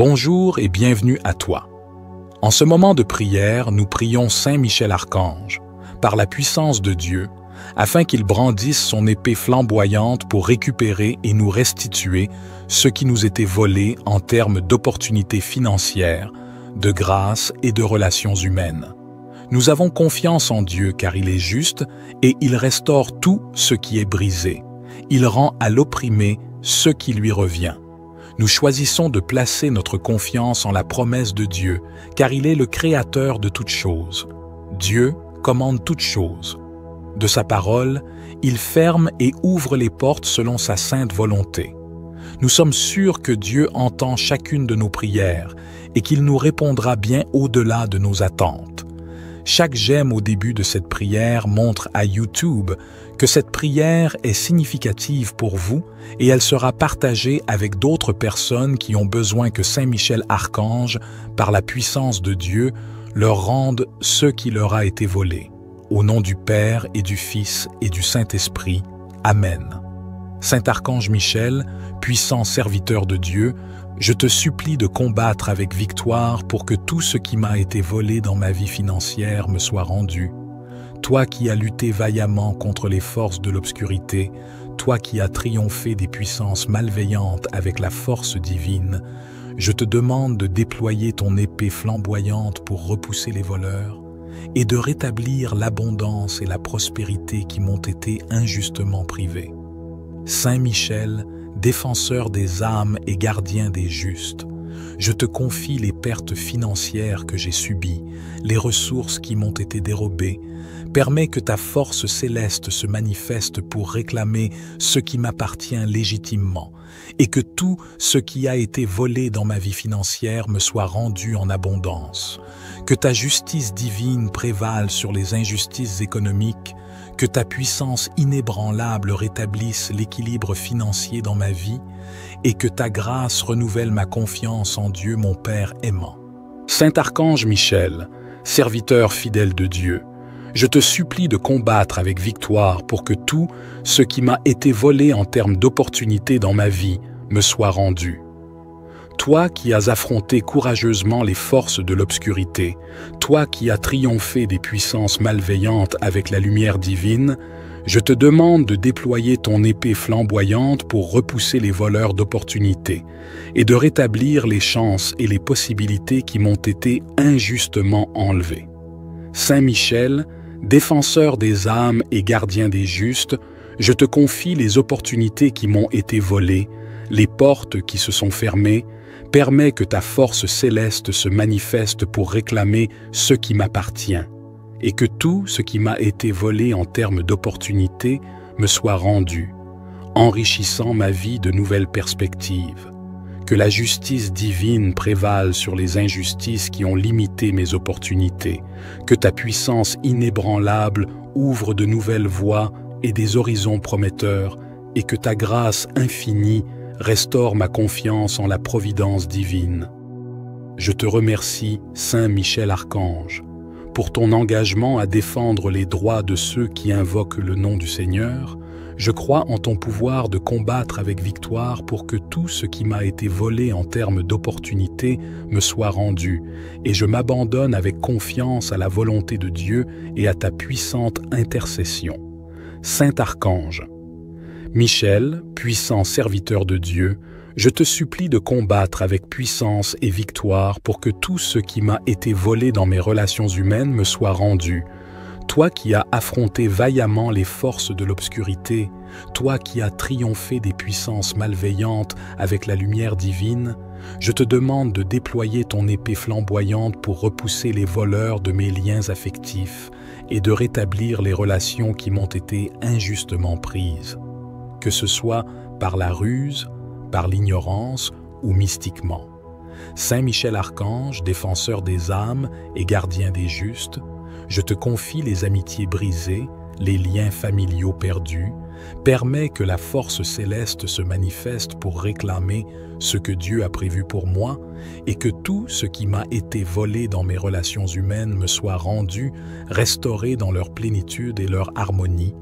Bonjour et bienvenue à toi. En ce moment de prière, nous prions Saint Michel Archange, par la puissance de Dieu, afin qu'il brandisse son épée flamboyante pour récupérer et nous restituer ce qui nous était volé en termes d'opportunités financières, de grâce et de relations humaines. Nous avons confiance en Dieu car il est juste et il restaure tout ce qui est brisé. Il rend à l'opprimé ce qui lui revient. Nous choisissons de placer notre confiance en la promesse de Dieu, car il est le créateur de toutes choses. Dieu commande toutes choses. De sa parole, il ferme et ouvre les portes selon sa sainte volonté. Nous sommes sûrs que Dieu entend chacune de nos prières et qu'il nous répondra bien au-delà de nos attentes. Chaque j'aime au début de cette prière montre à YouTube que cette prière est significative pour vous et elle sera partagée avec d'autres personnes qui ont besoin que Saint Michel Archange, par la puissance de Dieu, leur rende ce qui leur a été volé. Au nom du Père et du Fils et du Saint-Esprit. Amen. Saint Archange Michel, puissant serviteur de Dieu, je te supplie de combattre avec victoire pour que tout ce qui m'a été volé dans ma vie financière me soit rendu. Toi qui as lutté vaillamment contre les forces de l'obscurité, toi qui as triomphé des puissances malveillantes avec la force divine, je te demande de déployer ton épée flamboyante pour repousser les voleurs et de rétablir l'abondance et la prospérité qui m'ont été injustement privées. Saint Michel, défenseur des âmes et gardien des justes, je te confie les pertes financières que j'ai subies, les ressources qui m'ont été dérobées. Permets que ta force céleste se manifeste pour réclamer ce qui m'appartient légitimement et que tout ce qui a été volé dans ma vie financière me soit rendu en abondance. Que ta justice divine prévale sur les injustices économiques, que ta puissance inébranlable rétablisse l'équilibre financier dans ma vie et que ta grâce renouvelle ma confiance en Dieu, mon Père aimant. Saint Archange Michel, serviteur fidèle de Dieu, je te supplie de combattre avec victoire pour que tout ce qui m'a été volé en termes d'opportunités dans ma vie me soit rendu. Toi qui as affronté courageusement les forces de l'obscurité, toi qui as triomphé des puissances malveillantes avec la lumière divine, je te demande de déployer ton épée flamboyante pour repousser les voleurs d'opportunités et de rétablir les chances et les possibilités qui m'ont été injustement enlevées. Saint Michel, défenseur des âmes et gardien des justes, je te confie les opportunités qui m'ont été volées, les portes qui se sont fermées. Permets que ta force céleste se manifeste pour réclamer ce qui m'appartient et que tout ce qui m'a été volé en termes d'opportunités me soit rendu, enrichissant ma vie de nouvelles perspectives. Que la justice divine prévale sur les injustices qui ont limité mes opportunités, que ta puissance inébranlable ouvre de nouvelles voies et des horizons prometteurs et que ta grâce infinie restaure ma confiance en la providence divine. Je te remercie, Saint Michel Archange, pour ton engagement à défendre les droits de ceux qui invoquent le nom du Seigneur. Je crois en ton pouvoir de combattre avec victoire pour que tout ce qui m'a été volé en termes d'opportunités me soit rendu, et je m'abandonne avec confiance à la volonté de Dieu et à ta puissante intercession. Saint Archange, Michel, puissant serviteur de Dieu, je te supplie de combattre avec puissance et victoire pour que tout ce qui m'a été volé dans mes relations humaines me soit rendu. Toi qui as affronté vaillamment les forces de l'obscurité, toi qui as triomphé des puissances malveillantes avec la lumière divine, je te demande de déployer ton épée flamboyante pour repousser les voleurs de mes liens affectifs et de rétablir les relations qui m'ont été injustement prises. Que ce soit par la ruse, par l'ignorance ou mystiquement. Saint Michel Archange, défenseur des âmes et gardien des justes, je te confie les amitiés brisées, les liens familiaux perdus, permets que la force céleste se manifeste pour réclamer ce que Dieu a prévu pour moi et que tout ce qui m'a été volé dans mes relations humaines me soit rendu, restauré dans leur plénitude et leur harmonie,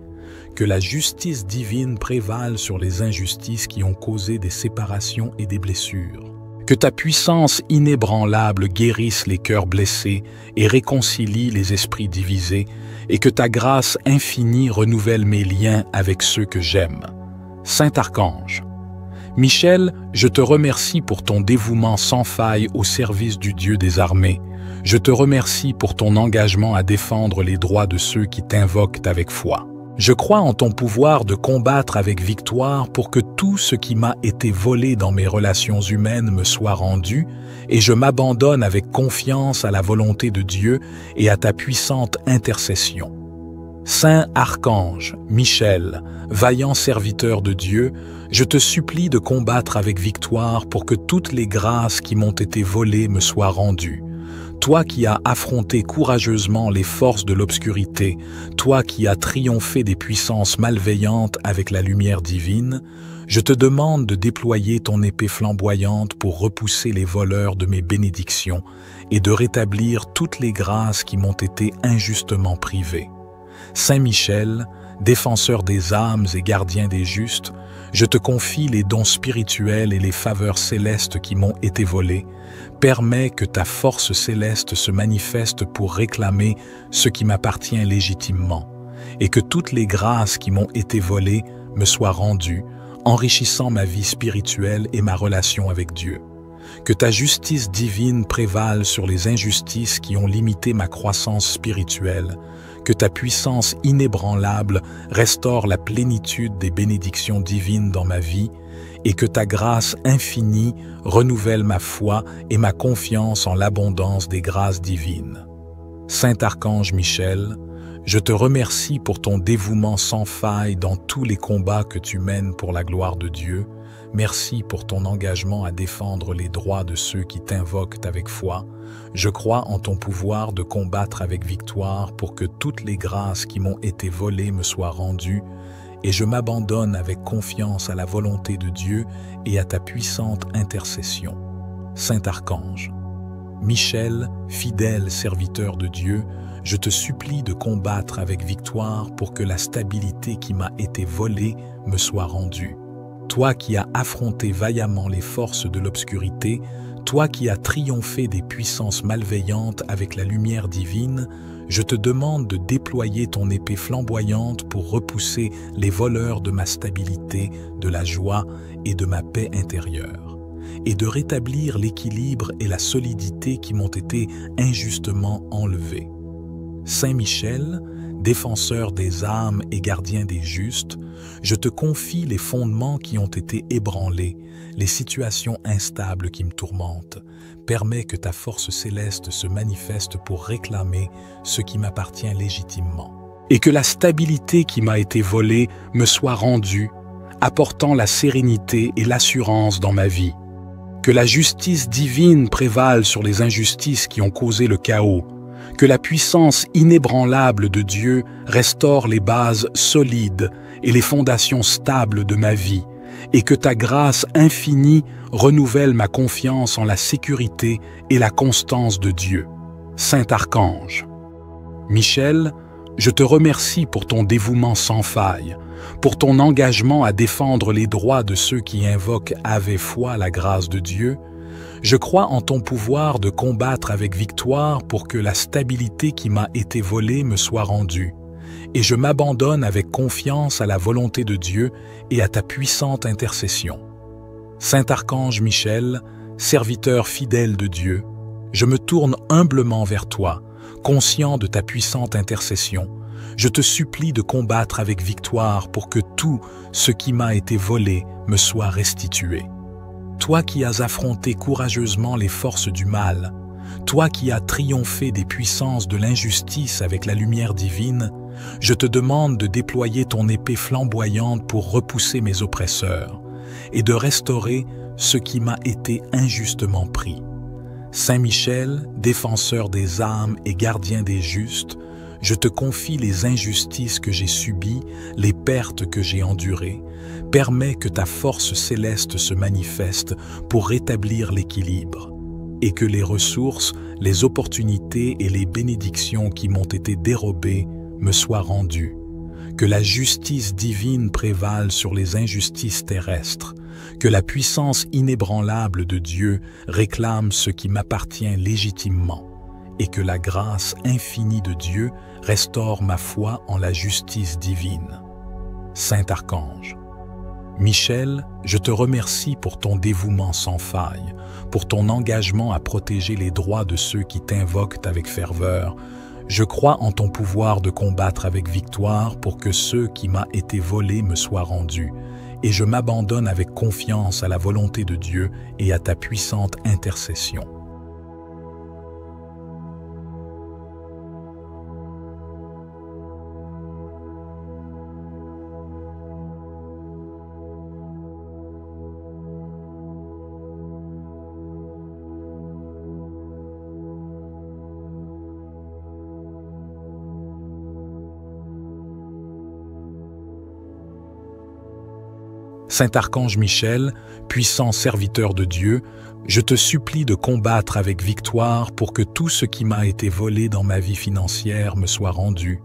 que la justice divine prévale sur les injustices qui ont causé des séparations et des blessures, Que ta puissance inébranlable guérisse les cœurs blessés et réconcilie les esprits divisés, et que ta grâce infinie renouvelle mes liens avec ceux que j'aime. Saint Archange. Michel, je te remercie pour ton dévouement sans faille au service du Dieu des armées. Je te remercie pour ton engagement à défendre les droits de ceux qui t'invoquent avec foi. Je crois en ton pouvoir de combattre avec victoire pour que tout ce qui m'a été volé dans mes relations humaines me soit rendu, et je m'abandonne avec confiance à la volonté de Dieu et à ta puissante intercession. Saint Archange, Michel, vaillant serviteur de Dieu, je te supplie de combattre avec victoire pour que toutes les grâces qui m'ont été volées me soient rendues. Toi qui as affronté courageusement les forces de l'obscurité, toi qui as triomphé des puissances malveillantes avec la lumière divine, je te demande de déployer ton épée flamboyante pour repousser les voleurs de mes bénédictions et de rétablir toutes les grâces qui m'ont été injustement privées. Saint Michel, défenseur des âmes et gardien des justes, je te confie les dons spirituels et les faveurs célestes qui m'ont été volés. Permets que ta force céleste se manifeste pour réclamer ce qui m'appartient légitimement, et que toutes les grâces qui m'ont été volées me soient rendues, enrichissant ma vie spirituelle et ma relation avec Dieu. Que ta justice divine prévale sur les injustices qui ont limité ma croissance spirituelle, que ta puissance inébranlable restaure la plénitude des bénédictions divines dans ma vie, et que ta grâce infinie renouvelle ma foi et ma confiance en l'abondance des grâces divines. Saint Archange Michel, je te remercie pour ton dévouement sans faille dans tous les combats que tu mènes pour la gloire de Dieu. Merci pour ton engagement à défendre les droits de ceux qui t'invoquent avec foi. Je crois en ton pouvoir de combattre avec victoire pour que toutes les grâces qui m'ont été volées me soient rendues, et je m'abandonne avec confiance à la volonté de Dieu et à ta puissante intercession. Saint Archange. Michel, fidèle serviteur de Dieu, je te supplie de combattre avec victoire pour que la stabilité qui m'a été volée me soit rendue. Toi qui as affronté vaillamment les forces de l'obscurité, toi qui as triomphé des puissances malveillantes avec la lumière divine, je te demande de déployer ton épée flamboyante pour repousser les voleurs de ma stabilité, de la joie et de ma paix intérieure, et de rétablir l'équilibre et la solidité qui m'ont été injustement enlevés. Saint Michel, défenseur des âmes et gardien des justes, je te confie les fondements qui ont été ébranlés, les situations instables qui me tourmentent. Permets que ta force céleste se manifeste pour réclamer ce qui m'appartient légitimement, et que la stabilité qui m'a été volée me soit rendue, apportant la sérénité et l'assurance dans ma vie. Que la justice divine prévale sur les injustices qui ont causé le chaos, que la puissance inébranlable de Dieu restaure les bases solides et les fondations stables de ma vie, et que ta grâce infinie renouvelle ma confiance en la sécurité et la constance de Dieu. Saint Archange. Michel, je te remercie pour ton dévouement sans faille, pour ton engagement à défendre les droits de ceux qui invoquent avec foi la grâce de Dieu. Je crois en ton pouvoir de combattre avec victoire pour que la stabilité qui m'a été volée me soit rendue, et je m'abandonne avec confiance à la volonté de Dieu et à ta puissante intercession. Saint Archange Michel, serviteur fidèle de Dieu, je me tourne humblement vers toi, conscient de ta puissante intercession. Je te supplie de combattre avec victoire pour que tout ce qui m'a été volé me soit restitué. Toi qui as affronté courageusement les forces du mal, toi qui as triomphé des puissances de l'injustice avec la lumière divine, je te demande de déployer ton épée flamboyante pour repousser mes oppresseurs et de restaurer ce qui m'a été injustement pris. Saint Michel, défenseur des âmes et gardien des justes, je te confie les injustices que j'ai subies, les pertes que j'ai endurées. Permets que ta force céleste se manifeste pour rétablir l'équilibre, et que les ressources, les opportunités et les bénédictions qui m'ont été dérobées me soient rendues. Que la justice divine prévale sur les injustices terrestres. que la puissance inébranlable de Dieu réclame ce qui m'appartient légitimement, et que la grâce infinie de Dieu restaure ma foi en la justice divine. Saint Archange, Michel, je te remercie pour ton dévouement sans faille, pour ton engagement à protéger les droits de ceux qui t'invoquent avec ferveur. Je crois en ton pouvoir de combattre avec victoire pour que ce qui m'a été volé me soit rendu, et je m'abandonne avec confiance à la volonté de Dieu et à ta puissante intercession. Saint Archange Michel, puissant serviteur de Dieu, je te supplie de combattre avec victoire pour que tout ce qui m'a été volé dans ma vie financière me soit rendu.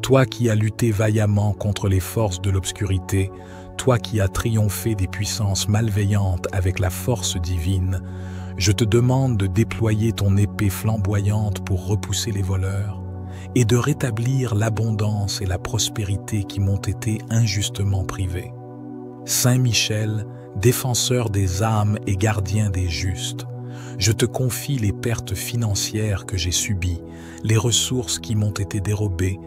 Toi qui as lutté vaillamment contre les forces de l'obscurité, toi qui as triomphé des puissances malveillantes avec la force divine, je te demande de déployer ton épée flamboyante pour repousser les voleurs et de rétablir l'abondance et la prospérité qui m'ont été injustement privées. Saint Michel, défenseur des âmes et gardien des justes, je te confie les pertes financières que j'ai subies, les ressources qui m'ont été dérobées.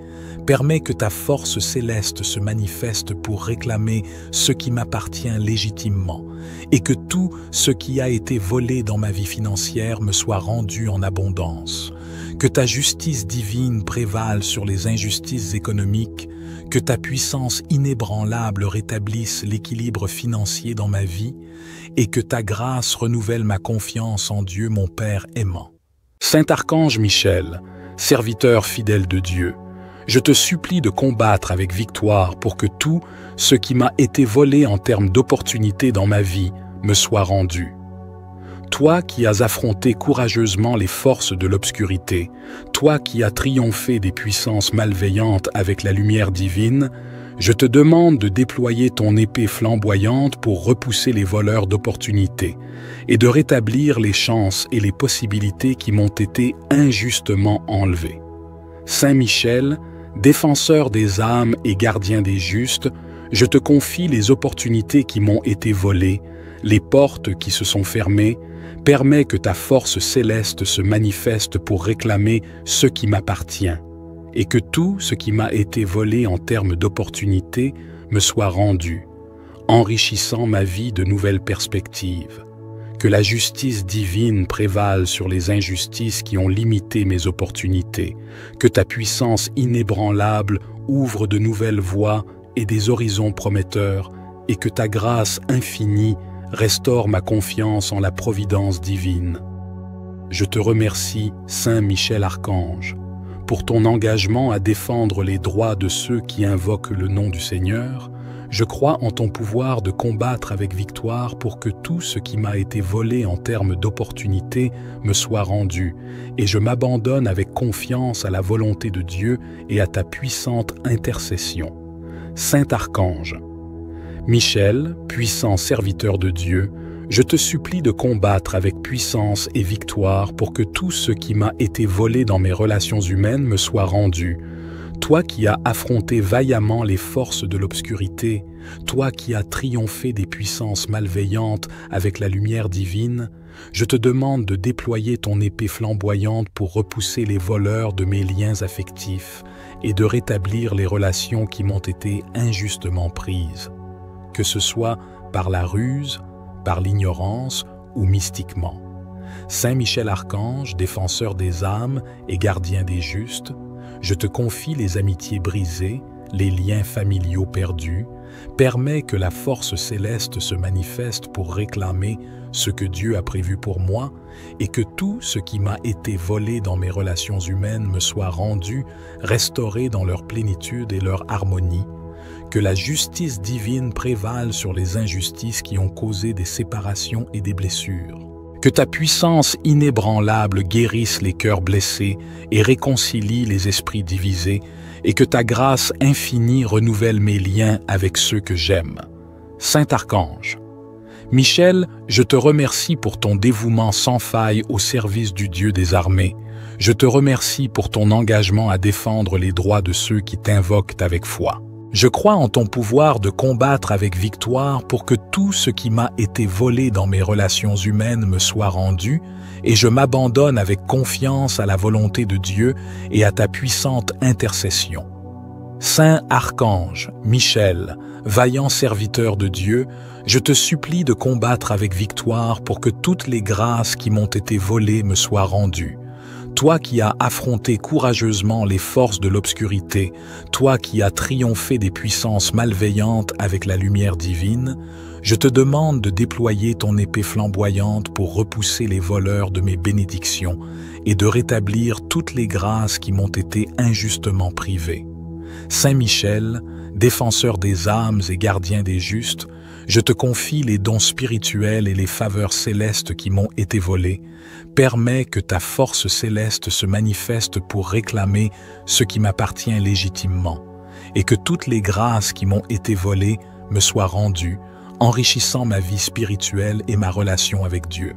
Permets que ta force céleste se manifeste pour réclamer ce qui m'appartient légitimement et que tout ce qui a été volé dans ma vie financière me soit rendu en abondance. Que ta justice divine prévale sur les injustices économiques, que ta puissance inébranlable rétablisse l'équilibre financier dans ma vie et que ta grâce renouvelle ma confiance en Dieu mon Père aimant. Saint Archange Michel, serviteur fidèle de Dieu, je te supplie de combattre avec victoire pour que tout ce qui m'a été volé en termes d'opportunités dans ma vie me soit rendu. Toi qui as affronté courageusement les forces de l'obscurité, toi qui as triomphé des puissances malveillantes avec la lumière divine, je te demande de déployer ton épée flamboyante pour repousser les voleurs d'opportunités et de rétablir les chances et les possibilités qui m'ont été injustement enlevées. Saint Michel, défenseur des âmes et gardien des justes, je te confie les opportunités qui m'ont été volées, les portes qui se sont fermées. Permets que ta force céleste se manifeste pour réclamer ce qui m'appartient et que tout ce qui m'a été volé en termes d'opportunités me soit rendu, enrichissant ma vie de nouvelles perspectives. Que la justice divine prévale sur les injustices qui ont limité mes opportunités, que ta puissance inébranlable ouvre de nouvelles voies et des horizons prometteurs et que ta grâce infinie restaure ma confiance en la providence divine. Je te remercie, Saint Michel Archange, pour ton engagement à défendre les droits de ceux qui invoquent le nom du Seigneur. Je crois en ton pouvoir de combattre avec victoire pour que tout ce qui m'a été volé en termes d'opportunités me soit rendu, et je m'abandonne avec confiance à la volonté de Dieu et à ta puissante intercession. Saint Archange, Michel, puissant serviteur de Dieu, je te supplie de combattre avec puissance et victoire pour que tout ce qui m'a été volé dans mes relations humaines me soit rendu. Toi qui as affronté vaillamment les forces de l'obscurité, toi qui as triomphé des puissances malveillantes avec la lumière divine, je te demande de déployer ton épée flamboyante pour repousser les voleurs de mes liens affectifs et de rétablir les relations qui m'ont été injustement prises. Que ce soit par la ruse, par l'ignorance ou mystiquement. Saint Michel Archange, défenseur des âmes et gardien des justes, je te confie les amitiés brisées, les liens familiaux perdus, permets que la force céleste se manifeste pour réclamer ce que Dieu a prévu pour moi et que tout ce qui m'a été volé dans mes relations humaines me soit rendu, restauré dans leur plénitude et leur harmonie. Que la justice divine prévale sur les injustices qui ont causé des séparations et des blessures. Que ta puissance inébranlable guérisse les cœurs blessés et réconcilie les esprits divisés, et que ta grâce infinie renouvelle mes liens avec ceux que j'aime. Saint Archange, Michel, je te remercie pour ton dévouement sans faille au service du Dieu des armées. Je te remercie pour ton engagement à défendre les droits de ceux qui t'invoquent avec foi. Je crois en ton pouvoir de combattre avec victoire pour que tout ce qui m'a été volé dans mes relations humaines me soit rendu, et je m'abandonne avec confiance à la volonté de Dieu et à ta puissante intercession. Saint Archange, Michel, vaillant serviteur de Dieu, je te supplie de combattre avec victoire pour que toutes les grâces qui m'ont été volées me soient rendues. Toi qui as affronté courageusement les forces de l'obscurité, toi qui as triomphé des puissances malveillantes avec la lumière divine, je te demande de déployer ton épée flamboyante pour repousser les voleurs de mes bénédictions et de rétablir toutes les grâces qui m'ont été injustement privées. Saint Michel, défenseur des âmes et gardien des justes, je te confie les dons spirituels et les faveurs célestes qui m'ont été volés. Permets que ta force céleste se manifeste pour réclamer ce qui m'appartient légitimement, et que toutes les grâces qui m'ont été volées me soient rendues, enrichissant ma vie spirituelle et ma relation avec Dieu.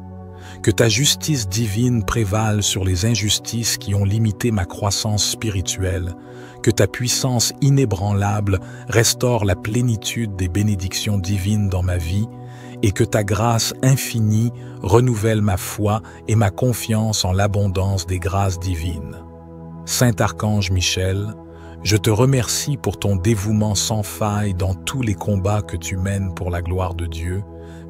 Que ta justice divine prévale sur les injustices qui ont limité ma croissance spirituelle, que ta puissance inébranlable restaure la plénitude des bénédictions divines dans ma vie, et que ta grâce infinie renouvelle ma foi et ma confiance en l'abondance des grâces divines. Saint Archange Michel, je te remercie pour ton dévouement sans faille dans tous les combats que tu mènes pour la gloire de Dieu.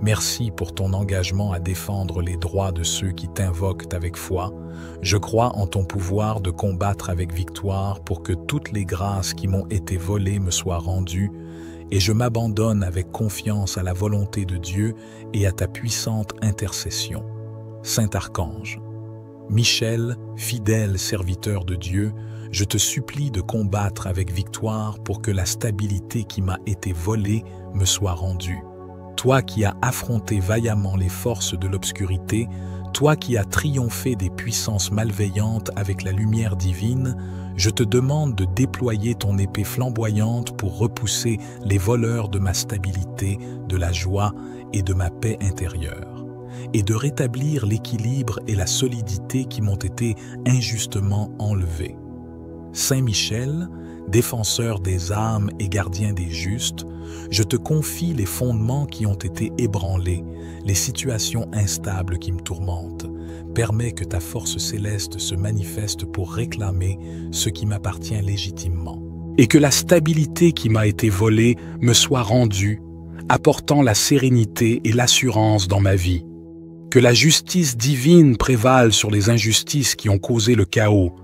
Merci pour ton engagement à défendre les droits de ceux qui t'invoquent avec foi. Je crois en ton pouvoir de combattre avec victoire pour que toutes les grâces qui m'ont été volées me soient rendues, et je m'abandonne avec confiance à la volonté de Dieu et à ta puissante intercession. Saint Archange, Michel, fidèle serviteur de Dieu, je te supplie de combattre avec victoire pour que la stabilité qui m'a été volée me soit rendue. Toi qui as affronté vaillamment les forces de l'obscurité, toi qui as triomphé des puissances malveillantes avec la lumière divine, je te demande de déployer ton épée flamboyante pour repousser les voleurs de ma stabilité, de la joie et de ma paix intérieure, et de rétablir l'équilibre et la solidité qui m'ont été injustement enlevés. Saint Michel, défenseur des âmes et gardien des justes, je te confie les fondements qui ont été ébranlés, les situations instables qui me tourmentent. Permets que ta force céleste se manifeste pour réclamer ce qui m'appartient légitimement, et que la stabilité qui m'a été volée me soit rendue, apportant la sérénité et l'assurance dans ma vie. Que la justice divine prévale sur les injustices qui ont causé le chaos,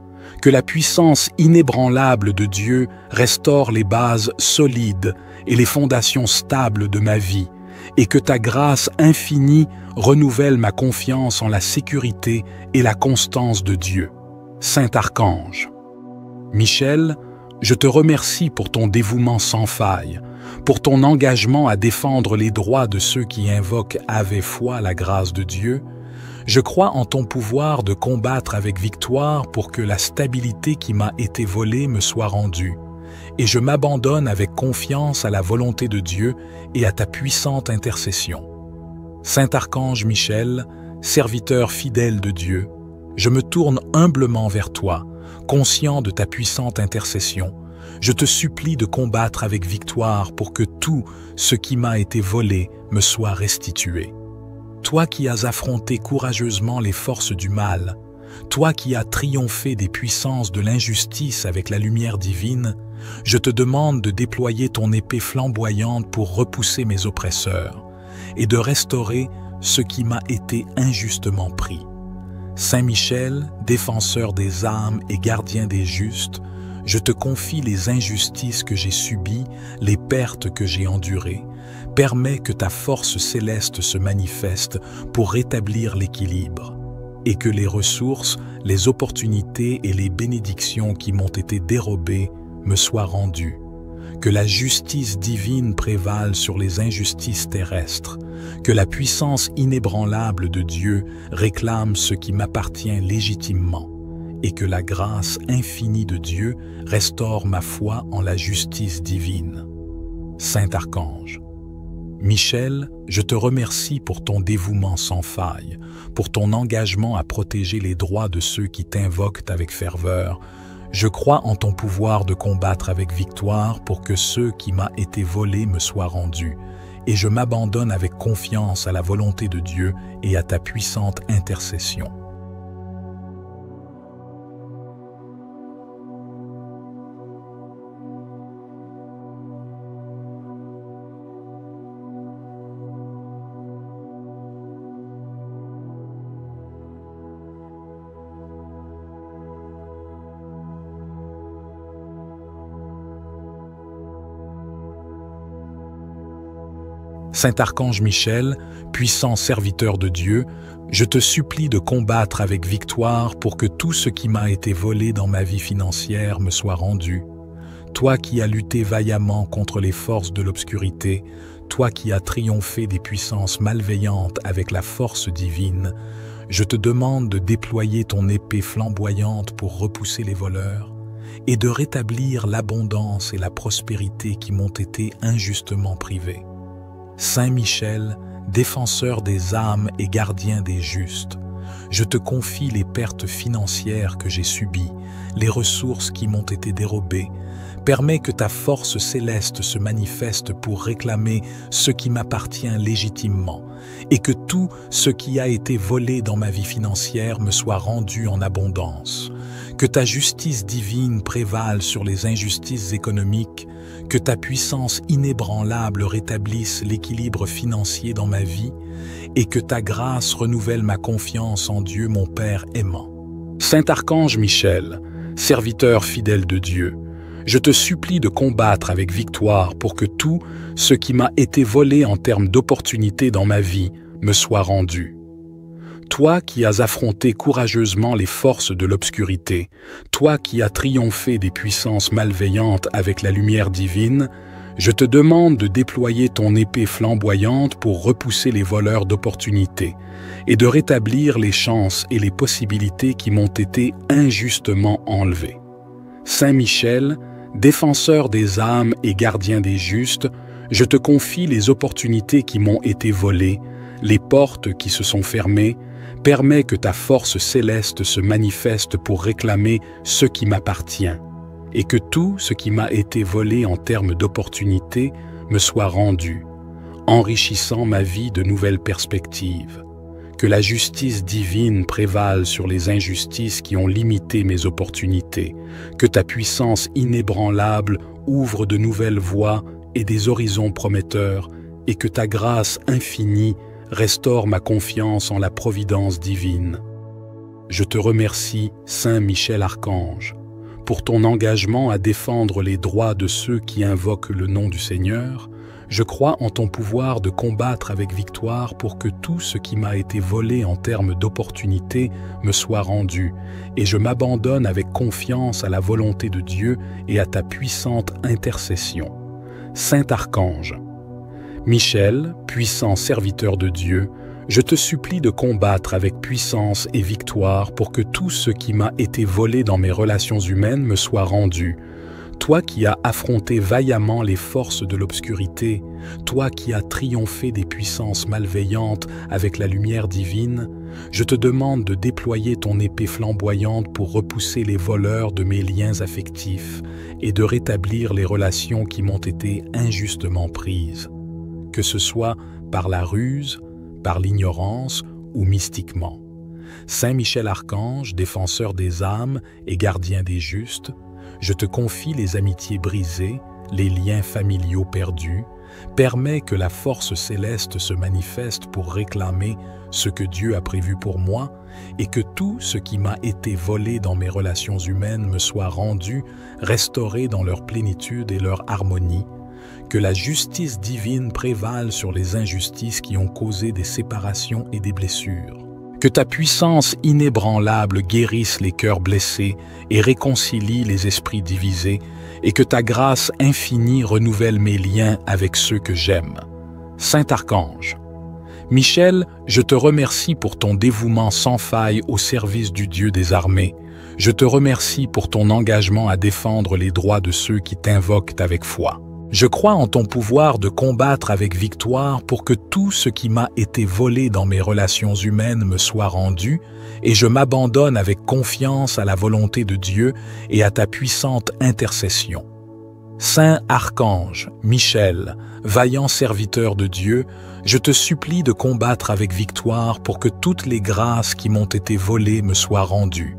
que la puissance inébranlable de Dieu restaure les bases solides et les fondations stables de ma vie, et que ta grâce infinie renouvelle ma confiance en la sécurité et la constance de Dieu. Saint Archange, Michel, je te remercie pour ton dévouement sans faille, pour ton engagement à défendre les droits de ceux qui invoquent avec foi la grâce de Dieu. Je crois en ton pouvoir de combattre avec victoire pour que la stabilité qui m'a été volée me soit rendue, et je m'abandonne avec confiance à la volonté de Dieu et à ta puissante intercession. Saint Archange Michel, serviteur fidèle de Dieu, je me tourne humblement vers toi, conscient de ta puissante intercession. Je te supplie de combattre avec victoire pour que tout ce qui m'a été volé me soit restitué. Toi qui as affronté courageusement les forces du mal, toi qui as triomphé des puissances de l'injustice avec la lumière divine, je te demande de déployer ton épée flamboyante pour repousser mes oppresseurs et de restaurer ce qui m'a été injustement pris. Saint Michel, défenseur des âmes et gardien des justes, je te confie les injustices que j'ai subies, les pertes que j'ai endurées. Permets que ta force céleste se manifeste pour rétablir l'équilibre, et que les ressources, les opportunités et les bénédictions qui m'ont été dérobées me soient rendues. Que la justice divine prévale sur les injustices terrestres, que la puissance inébranlable de Dieu réclame ce qui m'appartient légitimement, et que la grâce infinie de Dieu restaure ma foi en la justice divine. Saint Archange, Michel, je te remercie pour ton dévouement sans faille, pour ton engagement à protéger les droits de ceux qui t'invoquent avec ferveur. Je crois en ton pouvoir de combattre avec victoire pour que ce qui m'a été volé me soit rendu, et je m'abandonne avec confiance à la volonté de Dieu et à ta puissante intercession. Saint Archange Michel, puissant serviteur de Dieu, je te supplie de combattre avec victoire pour que tout ce qui m'a été volé dans ma vie financière me soit rendu. Toi qui as lutté vaillamment contre les forces de l'obscurité, toi qui as triomphé des puissances malveillantes avec la force divine, je te demande de déployer ton épée flamboyante pour repousser les voleurs et de rétablir l'abondance et la prospérité qui m'ont été injustement privées. Saint Michel, défenseur des âmes et gardien des justes, je te confie les pertes financières que j'ai subies, les ressources qui m'ont été dérobées. Permets que ta force céleste se manifeste pour réclamer ce qui m'appartient légitimement et que tout ce qui a été volé dans ma vie financière me soit rendu en abondance. Que ta justice divine prévale sur les injustices économiques, que ta puissance inébranlable rétablisse l'équilibre financier dans ma vie et que ta grâce renouvelle ma confiance en Dieu mon Père aimant. Saint Archange Michel, serviteur fidèle de Dieu, je te supplie de combattre avec victoire pour que tout ce qui m'a été volé en termes d'opportunités dans ma vie me soit rendu. Toi qui as affronté courageusement les forces de l'obscurité, toi qui as triomphé des puissances malveillantes avec la lumière divine, je te demande de déployer ton épée flamboyante pour repousser les voleurs d'opportunités et de rétablir les chances et les possibilités qui m'ont été injustement enlevées. Saint Michel, défenseur des âmes et gardien des justes, je te confie les opportunités qui m'ont été volées, les portes qui se sont fermées. Permets que ta force céleste se manifeste pour réclamer ce qui m'appartient et que tout ce qui m'a été volé en termes d'opportunités me soit rendu, enrichissant ma vie de nouvelles perspectives. Que la justice divine prévale sur les injustices qui ont limité mes opportunités, que ta puissance inébranlable ouvre de nouvelles voies et des horizons prometteurs, et que ta grâce infinie restaure ma confiance en la providence divine. Je te remercie, Saint Michel Archange, pour ton engagement à défendre les droits de ceux qui invoquent le nom du Seigneur. Je crois en ton pouvoir de combattre avec victoire pour que tout ce qui m'a été volé en termes d'opportunités me soit rendu, et je m'abandonne avec confiance à la volonté de Dieu et à ta puissante intercession. Saint Archange, Michel, puissant serviteur de Dieu, je te supplie de combattre avec puissance et victoire pour que tout ce qui m'a été volé dans mes relations humaines me soit rendu. Toi qui as affronté vaillamment les forces de l'obscurité, toi qui as triomphé des puissances malveillantes avec la lumière divine, je te demande de déployer ton épée flamboyante pour repousser les voleurs de mes liens affectifs et de rétablir les relations qui m'ont été injustement prises. Que ce soit par la ruse, par l'ignorance ou mystiquement. Saint Michel Archange, défenseur des âmes et gardien des justes, je te confie les amitiés brisées, les liens familiaux perdus, permets que la force céleste se manifeste pour réclamer ce que Dieu a prévu pour moi et que tout ce qui m'a été volé dans mes relations humaines me soit rendu, restauré dans leur plénitude et leur harmonie. Que la justice divine prévale sur les injustices qui ont causé des séparations et des blessures. Que ta puissance inébranlable guérisse les cœurs blessés et réconcilie les esprits divisés, et que ta grâce infinie renouvelle mes liens avec ceux que j'aime. Saint Archange, Michel, je te remercie pour ton dévouement sans faille au service du Dieu des armées. Je te remercie pour ton engagement à défendre les droits de ceux qui t'invoquent avec foi. Je crois en ton pouvoir de combattre avec victoire pour que tout ce qui m'a été volé dans mes relations humaines me soit rendu, et je m'abandonne avec confiance à la volonté de Dieu et à ta puissante intercession. Saint Archange, Michel, vaillant serviteur de Dieu, je te supplie de combattre avec victoire pour que toutes les grâces qui m'ont été volées me soient rendues.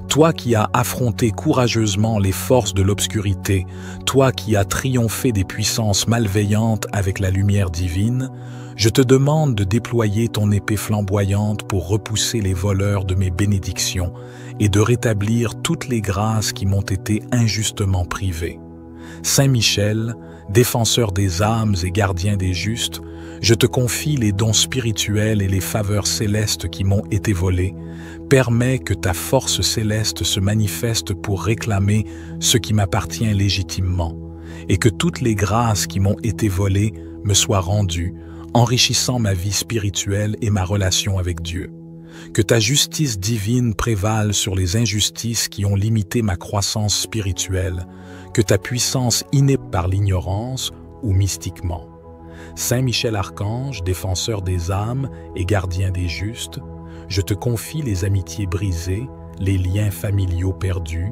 Toi qui as affronté courageusement les forces de l'obscurité, toi qui as triomphé des puissances malveillantes avec la lumière divine, je te demande de déployer ton épée flamboyante pour repousser les voleurs de mes bénédictions et de rétablir toutes les grâces qui m'ont été injustement privées. Saint Michel, défenseur des âmes et gardien des justes, je te confie les dons spirituels et les faveurs célestes qui m'ont été volés. Permets que ta force céleste se manifeste pour réclamer ce qui m'appartient légitimement, et que toutes les grâces qui m'ont été volées me soient rendues, enrichissant ma vie spirituelle et ma relation avec Dieu. Que ta justice divine prévale sur les injustices qui ont limité ma croissance spirituelle, que ta puissance innée par l'ignorance ou mystiquement. Saint Michel Archange, défenseur des âmes et gardien des justes, je te confie les amitiés brisées, les liens familiaux perdus,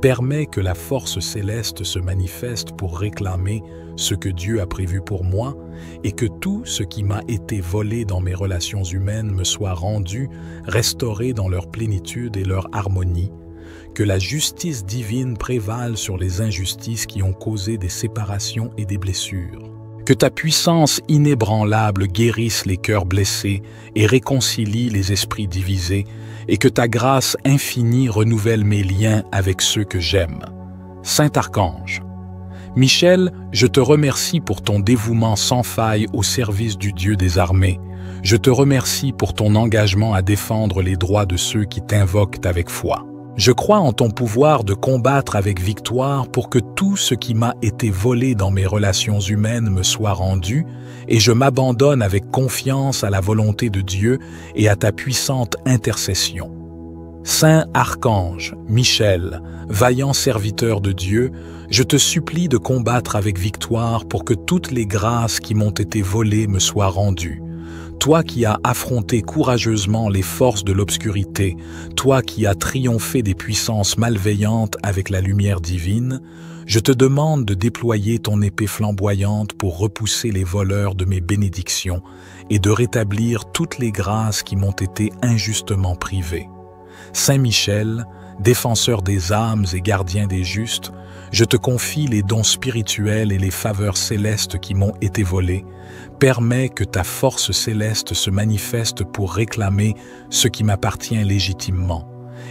permets que la force céleste se manifeste pour réclamer ce que Dieu a prévu pour moi et que tout ce qui m'a été volé dans mes relations humaines me soit rendu, restauré dans leur plénitude et leur harmonie, que la justice divine prévale sur les injustices qui ont causé des séparations et des blessures. Que ta puissance inébranlable guérisse les cœurs blessés et réconcilie les esprits divisés, et que ta grâce infinie renouvelle mes liens avec ceux que j'aime. Saint Archange, Michel, je te remercie pour ton dévouement sans faille au service du Dieu des armées. Je te remercie pour ton engagement à défendre les droits de ceux qui t'invoquent avec foi. Je crois en ton pouvoir de combattre avec victoire pour que tout ce qui m'a été volé dans mes relations humaines me soit rendu, et je m'abandonne avec confiance à la volonté de Dieu et à ta puissante intercession. Saint Archange, Michel, vaillant serviteur de Dieu, je te supplie de combattre avec victoire pour que toutes les grâces qui m'ont été volées me soient rendues. Toi qui as affronté courageusement les forces de l'obscurité, toi qui as triomphé des puissances malveillantes avec la lumière divine, je te demande de déployer ton épée flamboyante pour repousser les voleurs de mes bénédictions et de rétablir toutes les grâces qui m'ont été injustement privées. Saint Michel, défenseur des âmes et gardien des justes, je te confie les dons spirituels et les faveurs célestes qui m'ont été volés. Permets que ta force céleste se manifeste pour réclamer ce qui m'appartient légitimement,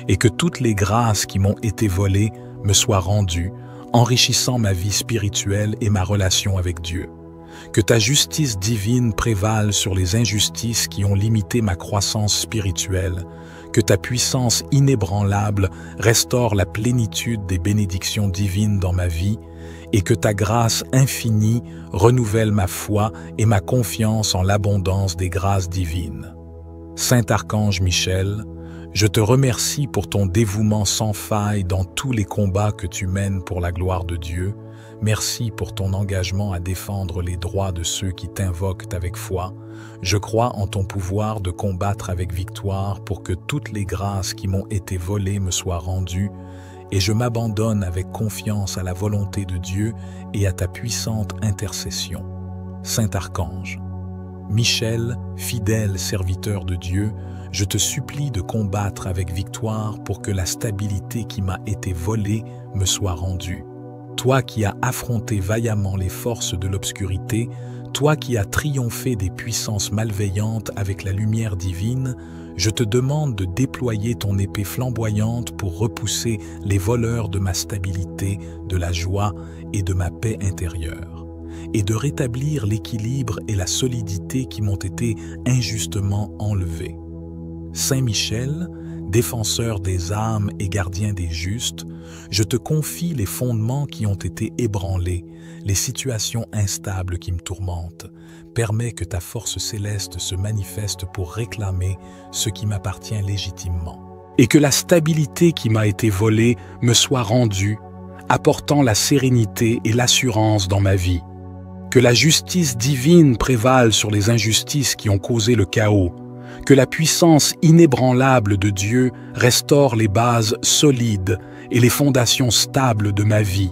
et que toutes les grâces qui m'ont été volées me soient rendues, enrichissant ma vie spirituelle et ma relation avec Dieu. Que ta justice divine prévale sur les injustices qui ont limité ma croissance spirituelle, que ta puissance inébranlable restaure la plénitude des bénédictions divines dans ma vie, et que ta grâce infinie renouvelle ma foi et ma confiance en l'abondance des grâces divines. Saint Archange Michel, je te remercie pour ton dévouement sans faille dans tous les combats que tu mènes pour la gloire de Dieu. Merci pour ton engagement à défendre les droits de ceux qui t'invoquent avec foi. Je crois en ton pouvoir de combattre avec victoire pour que toutes les grâces qui m'ont été volées me soient rendues, et je m'abandonne avec confiance à la volonté de Dieu et à ta puissante intercession. Saint Archange, Michel, fidèle serviteur de Dieu, je te supplie de combattre avec victoire pour que la stabilité qui m'a été volée me soit rendue. Toi qui as affronté vaillamment les forces de l'obscurité, toi qui as triomphé des puissances malveillantes avec la lumière divine, je te demande de déployer ton épée flamboyante pour repousser les voleurs de ma stabilité, de la joie et de ma paix intérieure, et de rétablir l'équilibre et la solidité qui m'ont été injustement enlevés. Saint Michel, défenseur des âmes et gardien des justes, je te confie les fondements qui ont été ébranlés, les situations instables qui me tourmentent. Permets que ta force céleste se manifeste pour réclamer ce qui m'appartient légitimement, et que la stabilité qui m'a été volée me soit rendue, apportant la sérénité et l'assurance dans ma vie. Que la justice divine prévale sur les injustices qui ont causé le chaos. Que la puissance inébranlable de Dieu restaure les bases solides et les fondations stables de ma vie,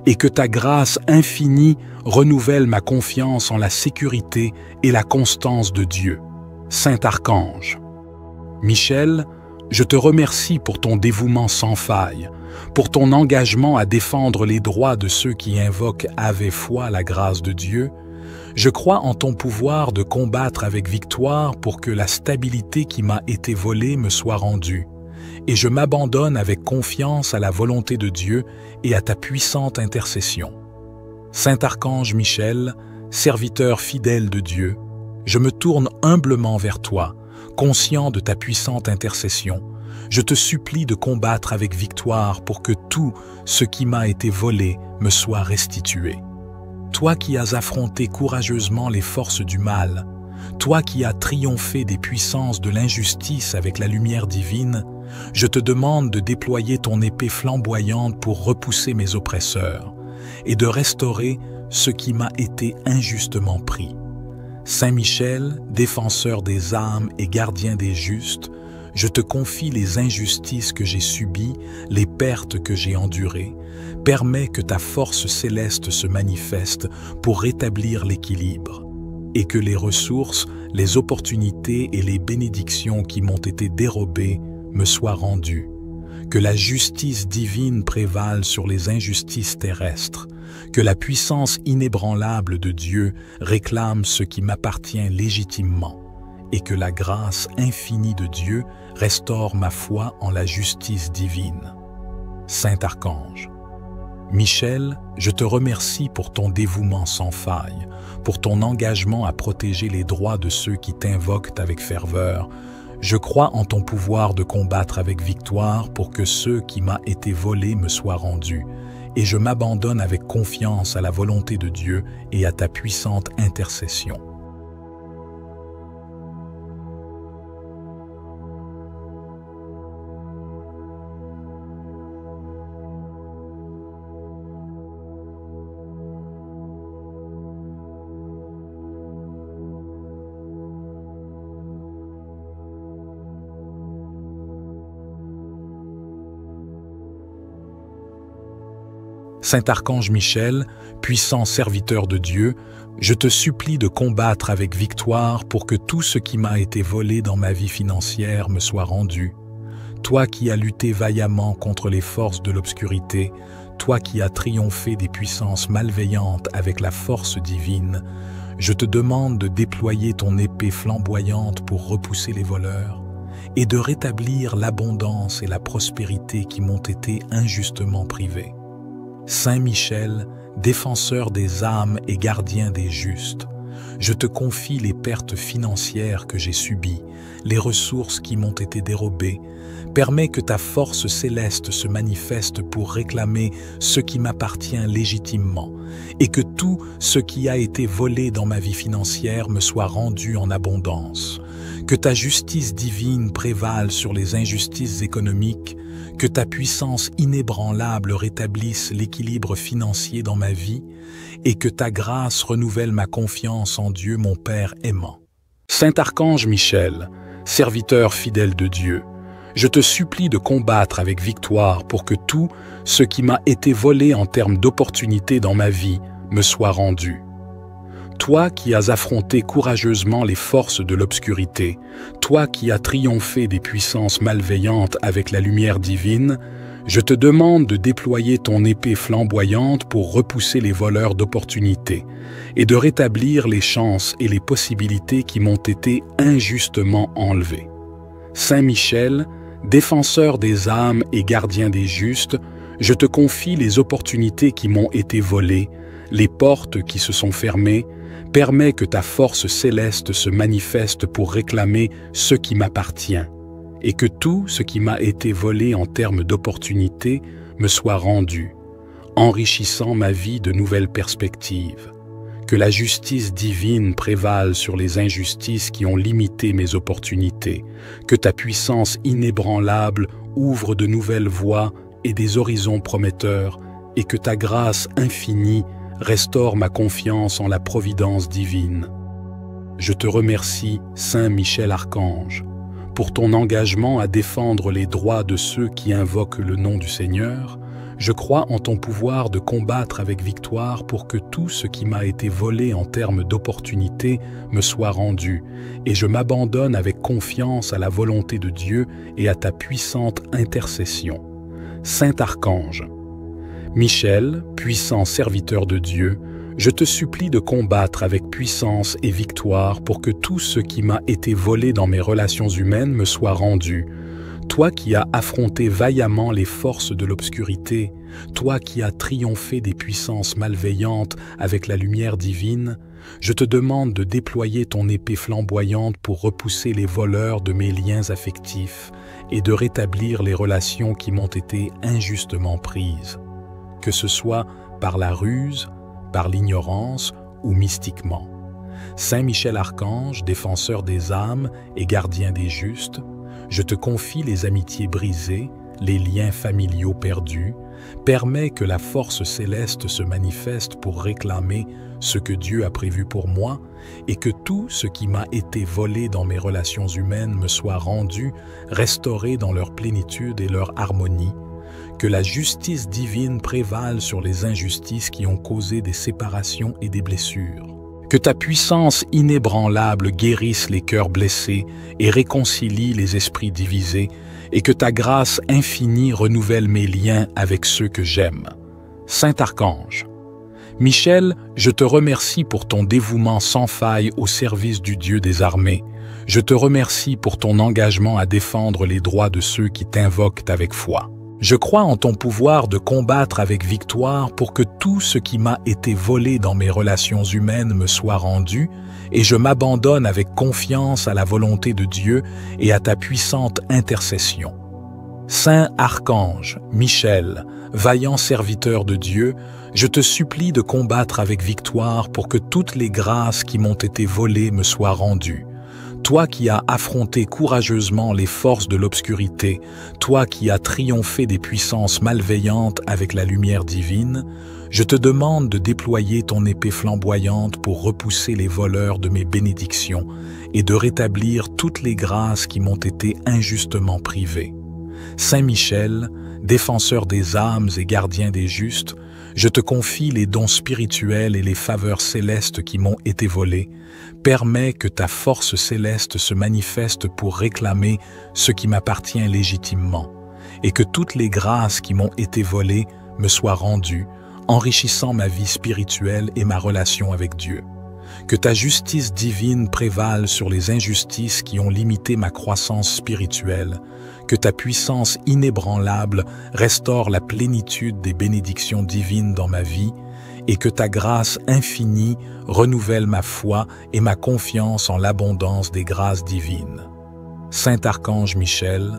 et que ta grâce infinie renouvelle ma confiance en la sécurité et la constance de Dieu. Saint Archange. Michel, je te remercie pour ton dévouement sans faille, pour ton engagement à défendre les droits de ceux qui invoquent avec foi la grâce de Dieu. Je crois en ton pouvoir de combattre avec victoire pour que la stabilité qui m'a été volée me soit rendue, et je m'abandonne avec confiance à la volonté de Dieu et à ta puissante intercession. Saint Archange Michel, serviteur fidèle de Dieu, je me tourne humblement vers toi, conscient de ta puissante intercession. Je te supplie de combattre avec victoire pour que tout ce qui m'a été volé me soit restitué. Toi qui as affronté courageusement les forces du mal, toi qui as triomphé des puissances de l'injustice avec la lumière divine, je te demande de déployer ton épée flamboyante pour repousser mes oppresseurs et de restaurer ce qui m'a été injustement pris. Saint Michel, défenseur des âmes et gardien des justes, je te confie les injustices que j'ai subies, les pertes que j'ai endurées. Permets que ta force céleste se manifeste pour rétablir l'équilibre, et que les ressources, les opportunités et les bénédictions qui m'ont été dérobées me soient rendues. Que la justice divine prévale sur les injustices terrestres, que la puissance inébranlable de Dieu réclame ce qui m'appartient légitimement, et que la grâce infinie de Dieu restaure ma foi en la justice divine. Saint Archange. Michel, je te remercie pour ton dévouement sans faille, pour ton engagement à protéger les droits de ceux qui t'invoquent avec ferveur. Je crois en ton pouvoir de combattre avec victoire pour que ce qui m'a été volé me soit rendu, et je m'abandonne avec confiance à la volonté de Dieu et à ta puissante intercession. Saint Archange Michel, puissant serviteur de Dieu, je te supplie de combattre avec victoire pour que tout ce qui m'a été volé dans ma vie financière me soit rendu. Toi qui as lutté vaillamment contre les forces de l'obscurité, toi qui as triomphé des puissances malveillantes avec la force divine, je te demande de déployer ton épée flamboyante pour repousser les voleurs et de rétablir l'abondance et la prospérité qui m'ont été injustement privées. Saint Michel, défenseur des âmes et gardien des justes, je te confie les pertes financières que j'ai subies, les ressources qui m'ont été dérobées. Permets que ta force céleste se manifeste pour réclamer ce qui m'appartient légitimement et que tout ce qui a été volé dans ma vie financière me soit rendu en abondance. Que ta justice divine prévale sur les injustices économiques, que ta puissance inébranlable rétablisse l'équilibre financier dans ma vie et que ta grâce renouvelle ma confiance en Dieu, mon Père aimant. Saint Archange Michel, serviteur fidèle de Dieu, je te supplie de combattre avec victoire pour que tout ce qui m'a été volé en termes d'opportunités dans ma vie me soit rendu. Toi qui as affronté courageusement les forces de l'obscurité, toi qui as triomphé des puissances malveillantes avec la lumière divine, je te demande de déployer ton épée flamboyante pour repousser les voleurs d'opportunités et de rétablir les chances et les possibilités qui m'ont été injustement enlevées. Saint Michel, défenseur des âmes et gardien des justes, je te confie les opportunités qui m'ont été volées, les portes qui se sont fermées. Permets que ta force céleste se manifeste pour réclamer ce qui m'appartient, et que tout ce qui m'a été volé en termes d'opportunités me soit rendu, enrichissant ma vie de nouvelles perspectives. Que la justice divine prévale sur les injustices qui ont limité mes opportunités, que ta puissance inébranlable ouvre de nouvelles voies et des horizons prometteurs, et que ta grâce infinie restaure ma confiance en la providence divine. Je te remercie, Saint Michel Archange, pour ton engagement à défendre les droits de ceux qui invoquent le nom du Seigneur. Je crois en ton pouvoir de combattre avec victoire pour que tout ce qui m'a été volé en termes d'opportunité me soit rendu, et je m'abandonne avec confiance à la volonté de Dieu et à ta puissante intercession. Saint Archange, Michel, puissant serviteur de Dieu, je te supplie de combattre avec puissance et victoire pour que tout ce qui m'a été volé dans mes relations humaines me soit rendu. Toi qui as affronté vaillamment les forces de l'obscurité, toi qui as triomphé des puissances malveillantes avec la lumière divine, je te demande de déployer ton épée flamboyante pour repousser les voleurs de mes liens affectifs et de rétablir les relations qui m'ont été injustement prises, que ce soit par la ruse, par l'ignorance ou mystiquement. Saint Michel Archange, défenseur des âmes et gardien des justes, je te confie les amitiés brisées, les liens familiaux perdus, permets que la force céleste se manifeste pour réclamer ce que Dieu a prévu pour moi et que tout ce qui m'a été volé dans mes relations humaines me soit rendu, restauré dans leur plénitude et leur harmonie, que la justice divine prévale sur les injustices qui ont causé des séparations et des blessures. Que ta puissance inébranlable guérisse les cœurs blessés et réconcilie les esprits divisés, et que ta grâce infinie renouvelle mes liens avec ceux que j'aime. Saint Archange, Michel, je te remercie pour ton dévouement sans faille au service du Dieu des armées. Je te remercie pour ton engagement à défendre les droits de ceux qui t'invoquent avec foi. Je crois en ton pouvoir de combattre avec victoire pour que tout ce qui m'a été volé dans mes relations humaines me soit rendu, et je m'abandonne avec confiance à la volonté de Dieu et à ta puissante intercession. Saint Archange, Michel, vaillant serviteur de Dieu, je te supplie de combattre avec victoire pour que toutes les grâces qui m'ont été volées me soient rendues. Toi qui as affronté courageusement les forces de l'obscurité, toi qui as triomphé des puissances malveillantes avec la lumière divine, je te demande de déployer ton épée flamboyante pour repousser les voleurs de mes bénédictions et de rétablir toutes les grâces qui m'ont été injustement privées. Saint Michel, défenseur des âmes et gardien des justes, je te confie les dons spirituels et les faveurs célestes qui m'ont été volés. Permets que ta force céleste se manifeste pour réclamer ce qui m'appartient légitimement, et que toutes les grâces qui m'ont été volées me soient rendues, enrichissant ma vie spirituelle et ma relation avec Dieu. Que ta justice divine prévale sur les injustices qui ont limité ma croissance spirituelle, que ta puissance inébranlable restaure la plénitude des bénédictions divines dans ma vie, et que ta grâce infinie renouvelle ma foi et ma confiance en l'abondance des grâces divines. Saint Archange Michel,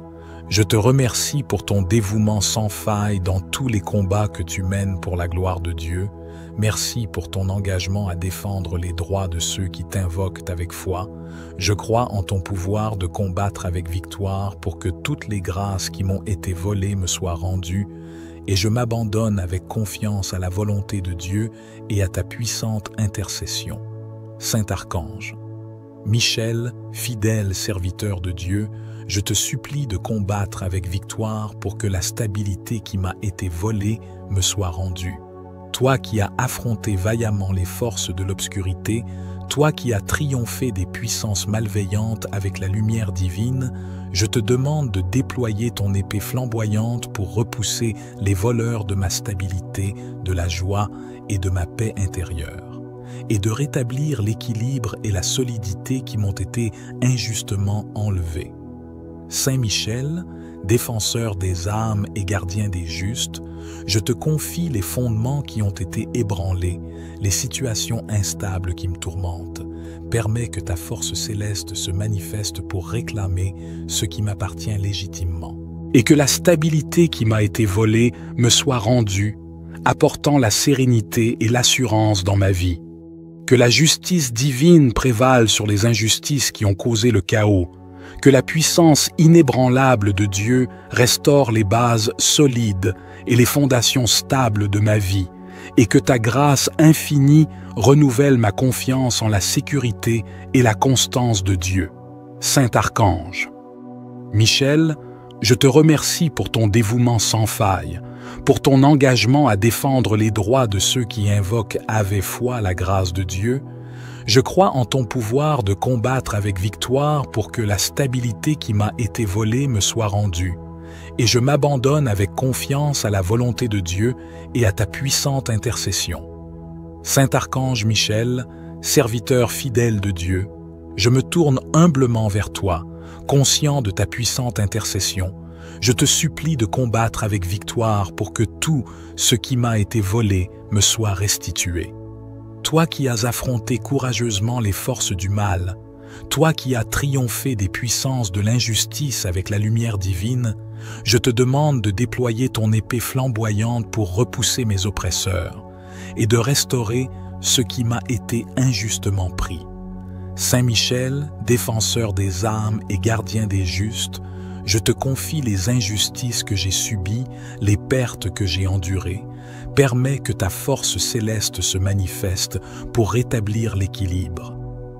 je te remercie pour ton dévouement sans faille dans tous les combats que tu mènes pour la gloire de Dieu. Merci pour ton engagement à défendre les droits de ceux qui t'invoquent avec foi. Je crois en ton pouvoir de combattre avec victoire pour que toutes les grâces qui m'ont été volées me soient rendues, et je m'abandonne avec confiance à la volonté de Dieu et à ta puissante intercession. Saint Archange, Michel, fidèle serviteur de Dieu, je te supplie de combattre avec victoire pour que la stabilité qui m'a été volée me soit rendue. Toi qui as affronté vaillamment les forces de l'obscurité, toi qui as triomphé des puissances malveillantes avec la lumière divine, je te demande de déployer ton épée flamboyante pour repousser les voleurs de ma stabilité, de la joie et de ma paix intérieure, et de rétablir l'équilibre et la solidité qui m'ont été injustement enlevés. Saint Michel, défenseur des âmes et gardien des justes, je te confie les fondements qui ont été ébranlés, les situations instables qui me tourmentent. Permets que ta force céleste se manifeste pour réclamer ce qui m'appartient légitimement, et que la stabilité qui m'a été volée me soit rendue, apportant la sérénité et l'assurance dans ma vie. Que la justice divine prévale sur les injustices qui ont causé le chaos. Que la puissance inébranlable de Dieu restaure les bases solides et les fondations stables de ma vie, et que ta grâce infinie renouvelle ma confiance en la sécurité et la constance de Dieu. Saint Archange. Michel, je te remercie pour ton dévouement sans faille, pour ton engagement à défendre les droits de ceux qui invoquent avec foi la grâce de Dieu. Je crois en ton pouvoir de combattre avec victoire pour que la stabilité qui m'a été volée me soit rendue, et je m'abandonne avec confiance à la volonté de Dieu et à ta puissante intercession. Saint Archange Michel, serviteur fidèle de Dieu, je me tourne humblement vers toi, conscient de ta puissante intercession. Je te supplie de combattre avec victoire pour que tout ce qui m'a été volé me soit restitué. Toi qui as affronté courageusement les forces du mal, toi qui as triomphé des puissances de l'injustice avec la lumière divine, je te demande de déployer ton épée flamboyante pour repousser mes oppresseurs et de restaurer ce qui m'a été injustement pris. Saint Michel, défenseur des âmes et gardien des justes, je te confie les injustices que j'ai subies, les pertes que j'ai endurées. Permets que ta force céleste se manifeste pour rétablir l'équilibre,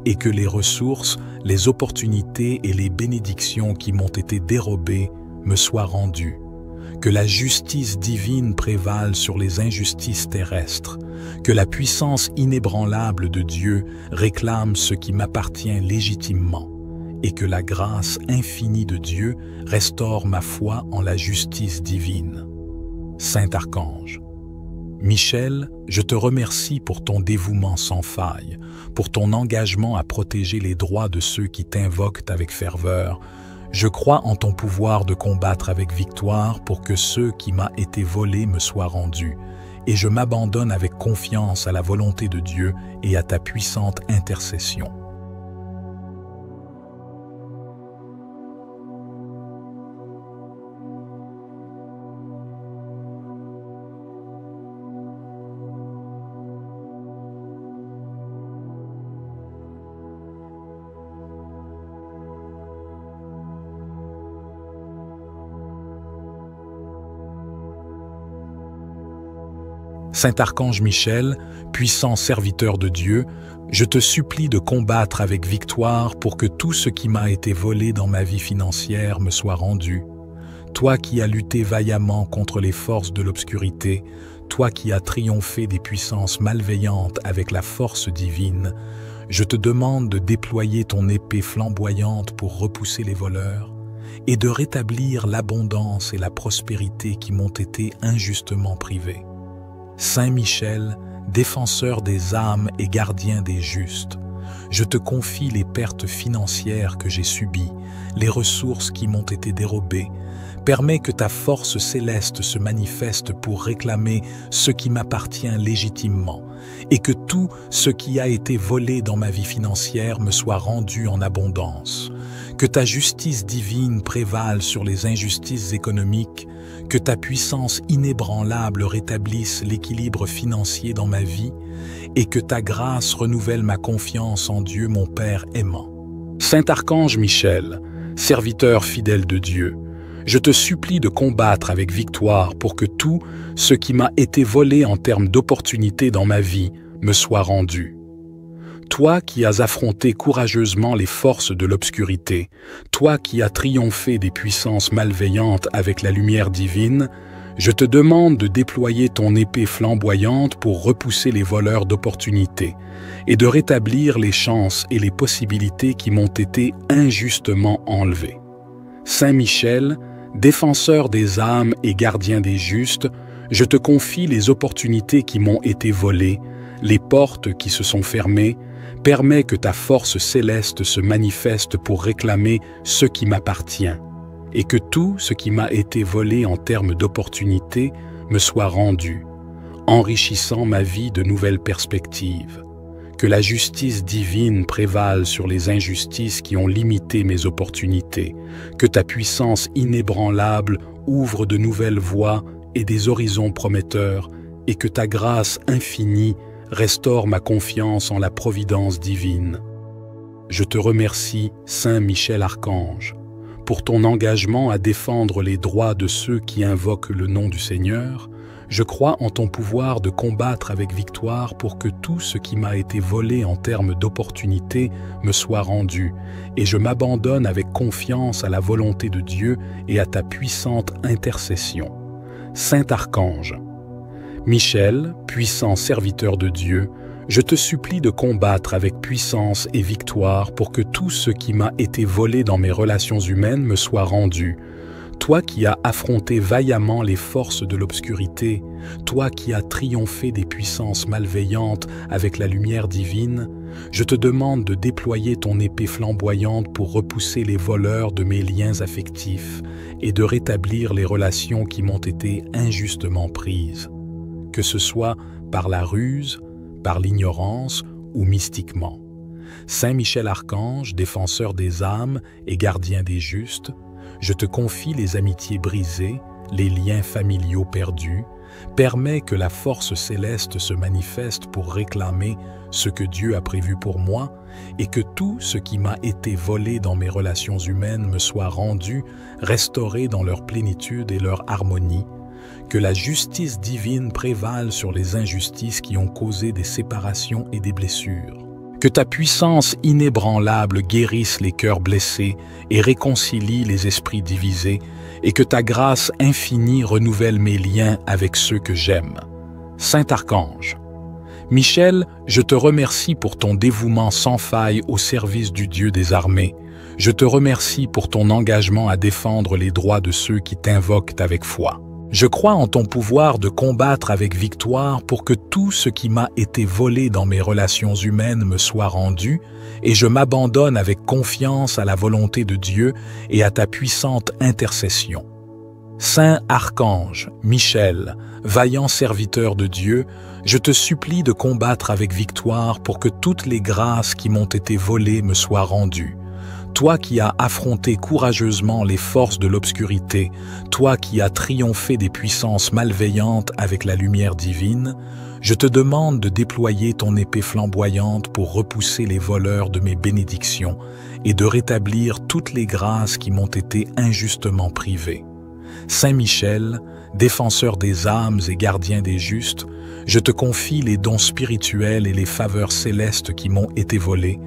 et que les ressources, les opportunités et les bénédictions qui m'ont été dérobées me soient rendues. Que la justice divine prévale sur les injustices terrestres, que la puissance inébranlable de Dieu réclame ce qui m'appartient légitimement, et que la grâce infinie de Dieu restaure ma foi en la justice divine. Saint Archange. Michel, je te remercie pour ton dévouement sans faille, pour ton engagement à protéger les droits de ceux qui t'invoquent avec ferveur. Je crois en ton pouvoir de combattre avec victoire pour que ceux qui m'a été volés me soient rendus, et je m'abandonne avec confiance à la volonté de Dieu et à ta puissante intercession. Saint Archange Michel, puissant serviteur de Dieu, je te supplie de combattre avec victoire pour que tout ce qui m'a été volé dans ma vie financière me soit rendu. Toi qui as lutté vaillamment contre les forces de l'obscurité, toi qui as triomphé des puissances malveillantes avec la force divine, je te demande de déployer ton épée flamboyante pour repousser les voleurs et de rétablir l'abondance et la prospérité qui m'ont été injustement privées. Saint Michel, défenseur des âmes et gardien des justes, je te confie les pertes financières que j'ai subies, les ressources qui m'ont été dérobées. Permets que ta force céleste se manifeste pour réclamer ce qui m'appartient légitimement et que tout ce qui a été volé dans ma vie financière me soit rendu en abondance. Que ta justice divine prévale sur les injustices économiques, que ta puissance inébranlable rétablisse l'équilibre financier dans ma vie et que ta grâce renouvelle ma confiance en Dieu mon Père aimant. Saint Archange Michel, serviteur fidèle de Dieu, je te supplie de combattre avec victoire pour que tout ce qui m'a été volé en termes d'opportunités dans ma vie me soit rendu. Toi qui as affronté courageusement les forces de l'obscurité, toi qui as triomphé des puissances malveillantes avec la lumière divine, je te demande de déployer ton épée flamboyante pour repousser les voleurs d'opportunités et de rétablir les chances et les possibilités qui m'ont été injustement enlevées. Saint Michel, défenseur des âmes et gardien des justes, je te confie les opportunités qui m'ont été volées, les portes qui se sont fermées. Permets que ta force céleste se manifeste pour réclamer ce qui m'appartient, et que tout ce qui m'a été volé en termes d'opportunités me soit rendu, enrichissant ma vie de nouvelles perspectives. Que la justice divine prévale sur les injustices qui ont limité mes opportunités, que ta puissance inébranlable ouvre de nouvelles voies et des horizons prometteurs, et que ta grâce infinie restaure ma confiance en la providence divine. je te remercie, Saint Michel Archange, pour ton engagement à défendre les droits de ceux qui invoquent le nom du Seigneur. Je crois en ton pouvoir de combattre avec victoire pour que tout ce qui m'a été volé en termes d'opportunités me soit rendu, et je m'abandonne avec confiance à la volonté de Dieu et à ta puissante intercession. Saint Archange, Michel, puissant serviteur de Dieu, je te supplie de combattre avec puissance et victoire pour que tout ce qui m'a été volé dans mes relations humaines me soit rendu. Toi qui as affronté vaillamment les forces de l'obscurité, toi qui as triomphé des puissances malveillantes avec la lumière divine, je te demande de déployer ton épée flamboyante pour repousser les voleurs de mes liens affectifs et de rétablir les relations qui m'ont été injustement prises, que ce soit par la ruse, par l'ignorance ou mystiquement. Saint Michel Archange, défenseur des âmes et gardien des justes, je te confie les amitiés brisées, les liens familiaux perdus, permets que la force céleste se manifeste pour réclamer ce que Dieu a prévu pour moi et que tout ce qui m'a été volé dans mes relations humaines me soit rendu, restauré dans leur plénitude et leur harmonie, que la justice divine prévale sur les injustices qui ont causé des séparations et des blessures. Que ta puissance inébranlable guérisse les cœurs blessés et réconcilie les esprits divisés, et que ta grâce infinie renouvelle mes liens avec ceux que j'aime. Saint Archange, Michel, je te remercie pour ton dévouement sans faille au service du Dieu des armées. Je te remercie pour ton engagement à défendre les droits de ceux qui t'invoquent avec foi. Je crois en ton pouvoir de combattre avec victoire pour que tout ce qui m'a été volé dans mes relations humaines me soit rendu, et je m'abandonne avec confiance à la volonté de Dieu et à ta puissante intercession. Saint Archange, Michel, vaillant serviteur de Dieu, je te supplie de combattre avec victoire pour que toutes les grâces qui m'ont été volées me soient rendues. Toi qui as affronté courageusement les forces de l'obscurité, toi qui as triomphé des puissances malveillantes avec la lumière divine, je te demande de déployer ton épée flamboyante pour repousser les voleurs de mes bénédictions et de rétablir toutes les grâces qui m'ont été injustement privées. Saint Michel, défenseur des âmes et gardien des justes, je te confie les dons spirituels et les faveurs célestes qui m'ont été volés.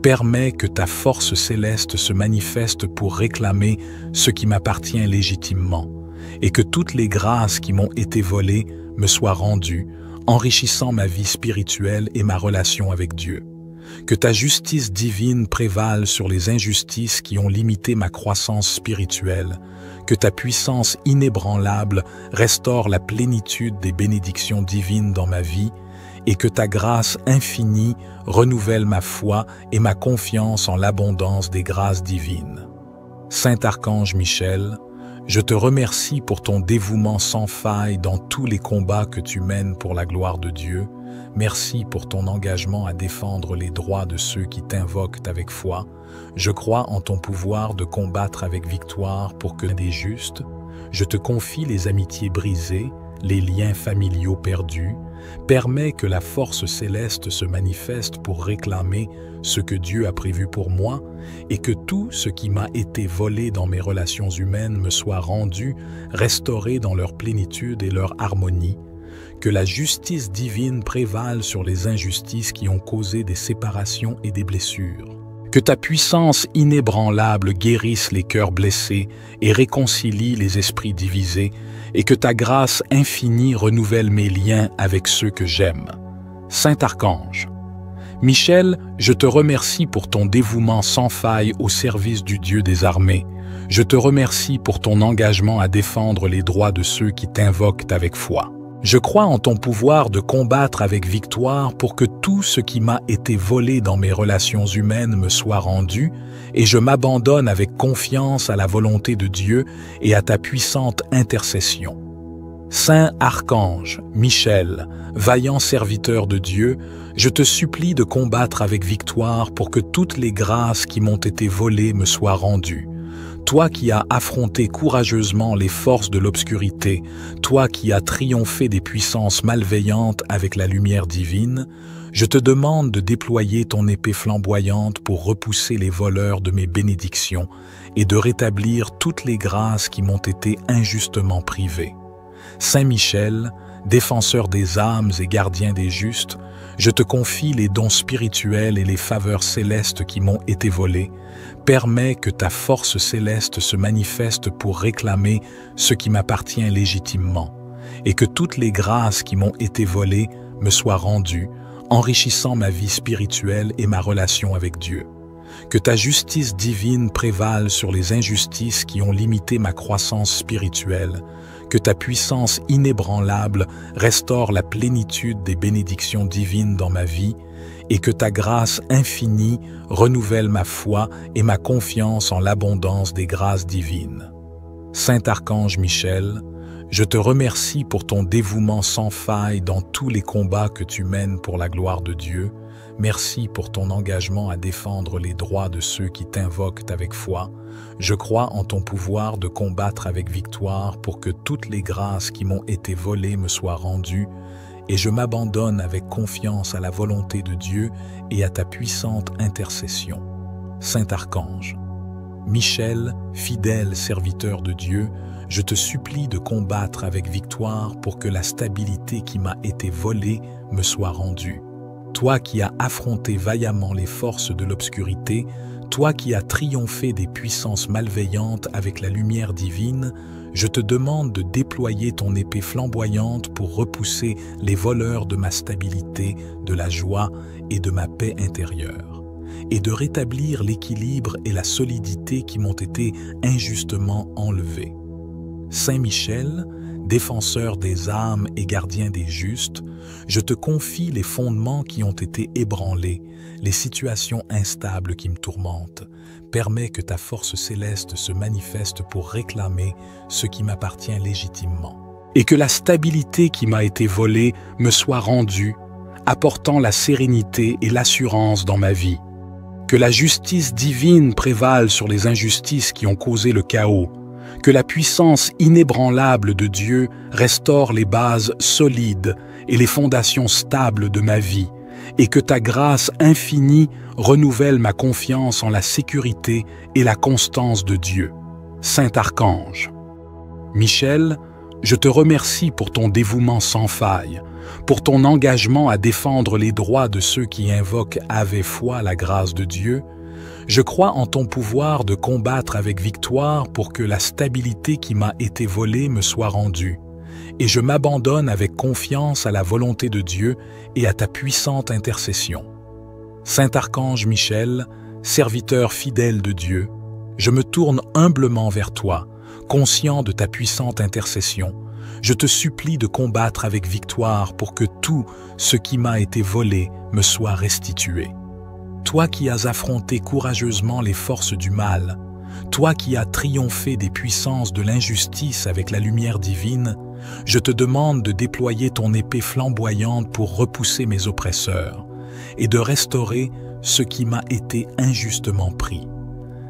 Permets que ta force céleste se manifeste pour réclamer ce qui m'appartient légitimement, et que toutes les grâces qui m'ont été volées me soient rendues, enrichissant ma vie spirituelle et ma relation avec Dieu. Que ta justice divine prévale sur les injustices qui ont limité ma croissance spirituelle, que ta puissance inébranlable restaure la plénitude des bénédictions divines dans ma vie, et que ta grâce infinie renouvelle ma foi et ma confiance en l'abondance des grâces divines. Saint Archange Michel, je te remercie pour ton dévouement sans faille dans tous les combats que tu mènes pour la gloire de Dieu. Merci pour ton engagement à défendre les droits de ceux qui t'invoquent avec foi. Je crois en ton pouvoir de combattre avec victoire pour que des justes. Je te confie les amitiés brisées, les liens familiaux perdus. Permets que la force céleste se manifeste pour réclamer ce que Dieu a prévu pour moi et que tout ce qui m'a été volé dans mes relations humaines me soit rendu, restauré dans leur plénitude et leur harmonie. Que la justice divine prévale sur les injustices qui ont causé des séparations et des blessures. Que ta puissance inébranlable guérisse les cœurs blessés et réconcilie les esprits divisés, et que ta grâce infinie renouvelle mes liens avec ceux que j'aime. Saint Archange, Michel, je te remercie pour ton dévouement sans faille au service du Dieu des armées. Je te remercie pour ton engagement à défendre les droits de ceux qui t'invoquent avec foi. Je crois en ton pouvoir de combattre avec victoire pour que tout ce qui m'a été volé dans mes relations humaines me soit rendu, et je m'abandonne avec confiance à la volonté de Dieu et à ta puissante intercession. Saint Archange, Michel, vaillant serviteur de Dieu, je te supplie de combattre avec victoire pour que toutes les grâces qui m'ont été volées me soient rendues. Toi qui as affronté courageusement les forces de l'obscurité, toi qui as triomphé des puissances malveillantes avec la lumière divine, je te demande de déployer ton épée flamboyante pour repousser les voleurs de mes bénédictions et de rétablir toutes les grâces qui m'ont été injustement privées. Saint Michel, défenseur des âmes et gardien des justes, je te confie les dons spirituels et les faveurs célestes qui m'ont été volés. Permets que ta force céleste se manifeste pour réclamer ce qui m'appartient légitimement, et que toutes les grâces qui m'ont été volées me soient rendues, enrichissant ma vie spirituelle et ma relation avec Dieu. Que ta justice divine prévale sur les injustices qui ont limité ma croissance spirituelle, que ta puissance inébranlable restaure la plénitude des bénédictions divines dans ma vie, et que ta grâce infinie renouvelle ma foi et ma confiance en l'abondance des grâces divines. Saint Archange Michel, je te remercie pour ton dévouement sans faille dans tous les combats que tu mènes pour la gloire de Dieu. Merci pour ton engagement à défendre les droits de ceux qui t'invoquent avec foi. Je crois en ton pouvoir de combattre avec victoire pour que toutes les grâces qui m'ont été volées me soient rendues, et je m'abandonne avec confiance à la volonté de Dieu et à ta puissante intercession. Saint Archange, Michel, fidèle serviteur de Dieu, je te supplie de combattre avec victoire pour que la stabilité qui m'a été volée me soit rendue. Toi qui as affronté vaillamment les forces de l'obscurité, toi qui as triomphé des puissances malveillantes avec la lumière divine, je te demande de déployer ton épée flamboyante pour repousser les voleurs de ma stabilité, de la joie et de ma paix intérieure, et de rétablir l'équilibre et la solidité qui m'ont été injustement enlevés. Saint Michel, défenseur des âmes et gardien des justes, je te confie les fondements qui ont été ébranlés, les situations instables qui me tourmentent. Permets que ta force céleste se manifeste pour réclamer ce qui m'appartient légitimement, et que la stabilité qui m'a été volée me soit rendue, apportant la sérénité et l'assurance dans ma vie. Que la justice divine prévale sur les injustices qui ont causé le chaos, que la puissance inébranlable de Dieu restaure les bases solides et les fondations stables de ma vie, et que ta grâce infinie renouvelle ma confiance en la sécurité et la constance de Dieu. Saint Archange, Michel, je te remercie pour ton dévouement sans faille, pour ton engagement à défendre les droits de ceux qui invoquent avec foi la grâce de Dieu. Je crois en ton pouvoir de combattre avec victoire pour que la stabilité qui m'a été volée me soit rendue, et je m'abandonne avec confiance à la volonté de Dieu et à ta puissante intercession. Saint Archange Michel, serviteur fidèle de Dieu, je me tourne humblement vers toi, conscient de ta puissante intercession. Je te supplie de combattre avec victoire pour que tout ce qui m'a été volé me soit restitué. Toi qui as affronté courageusement les forces du mal, toi qui as triomphé des puissances de l'injustice avec la lumière divine, je te demande de déployer ton épée flamboyante pour repousser mes oppresseurs et de restaurer ce qui m'a été injustement pris.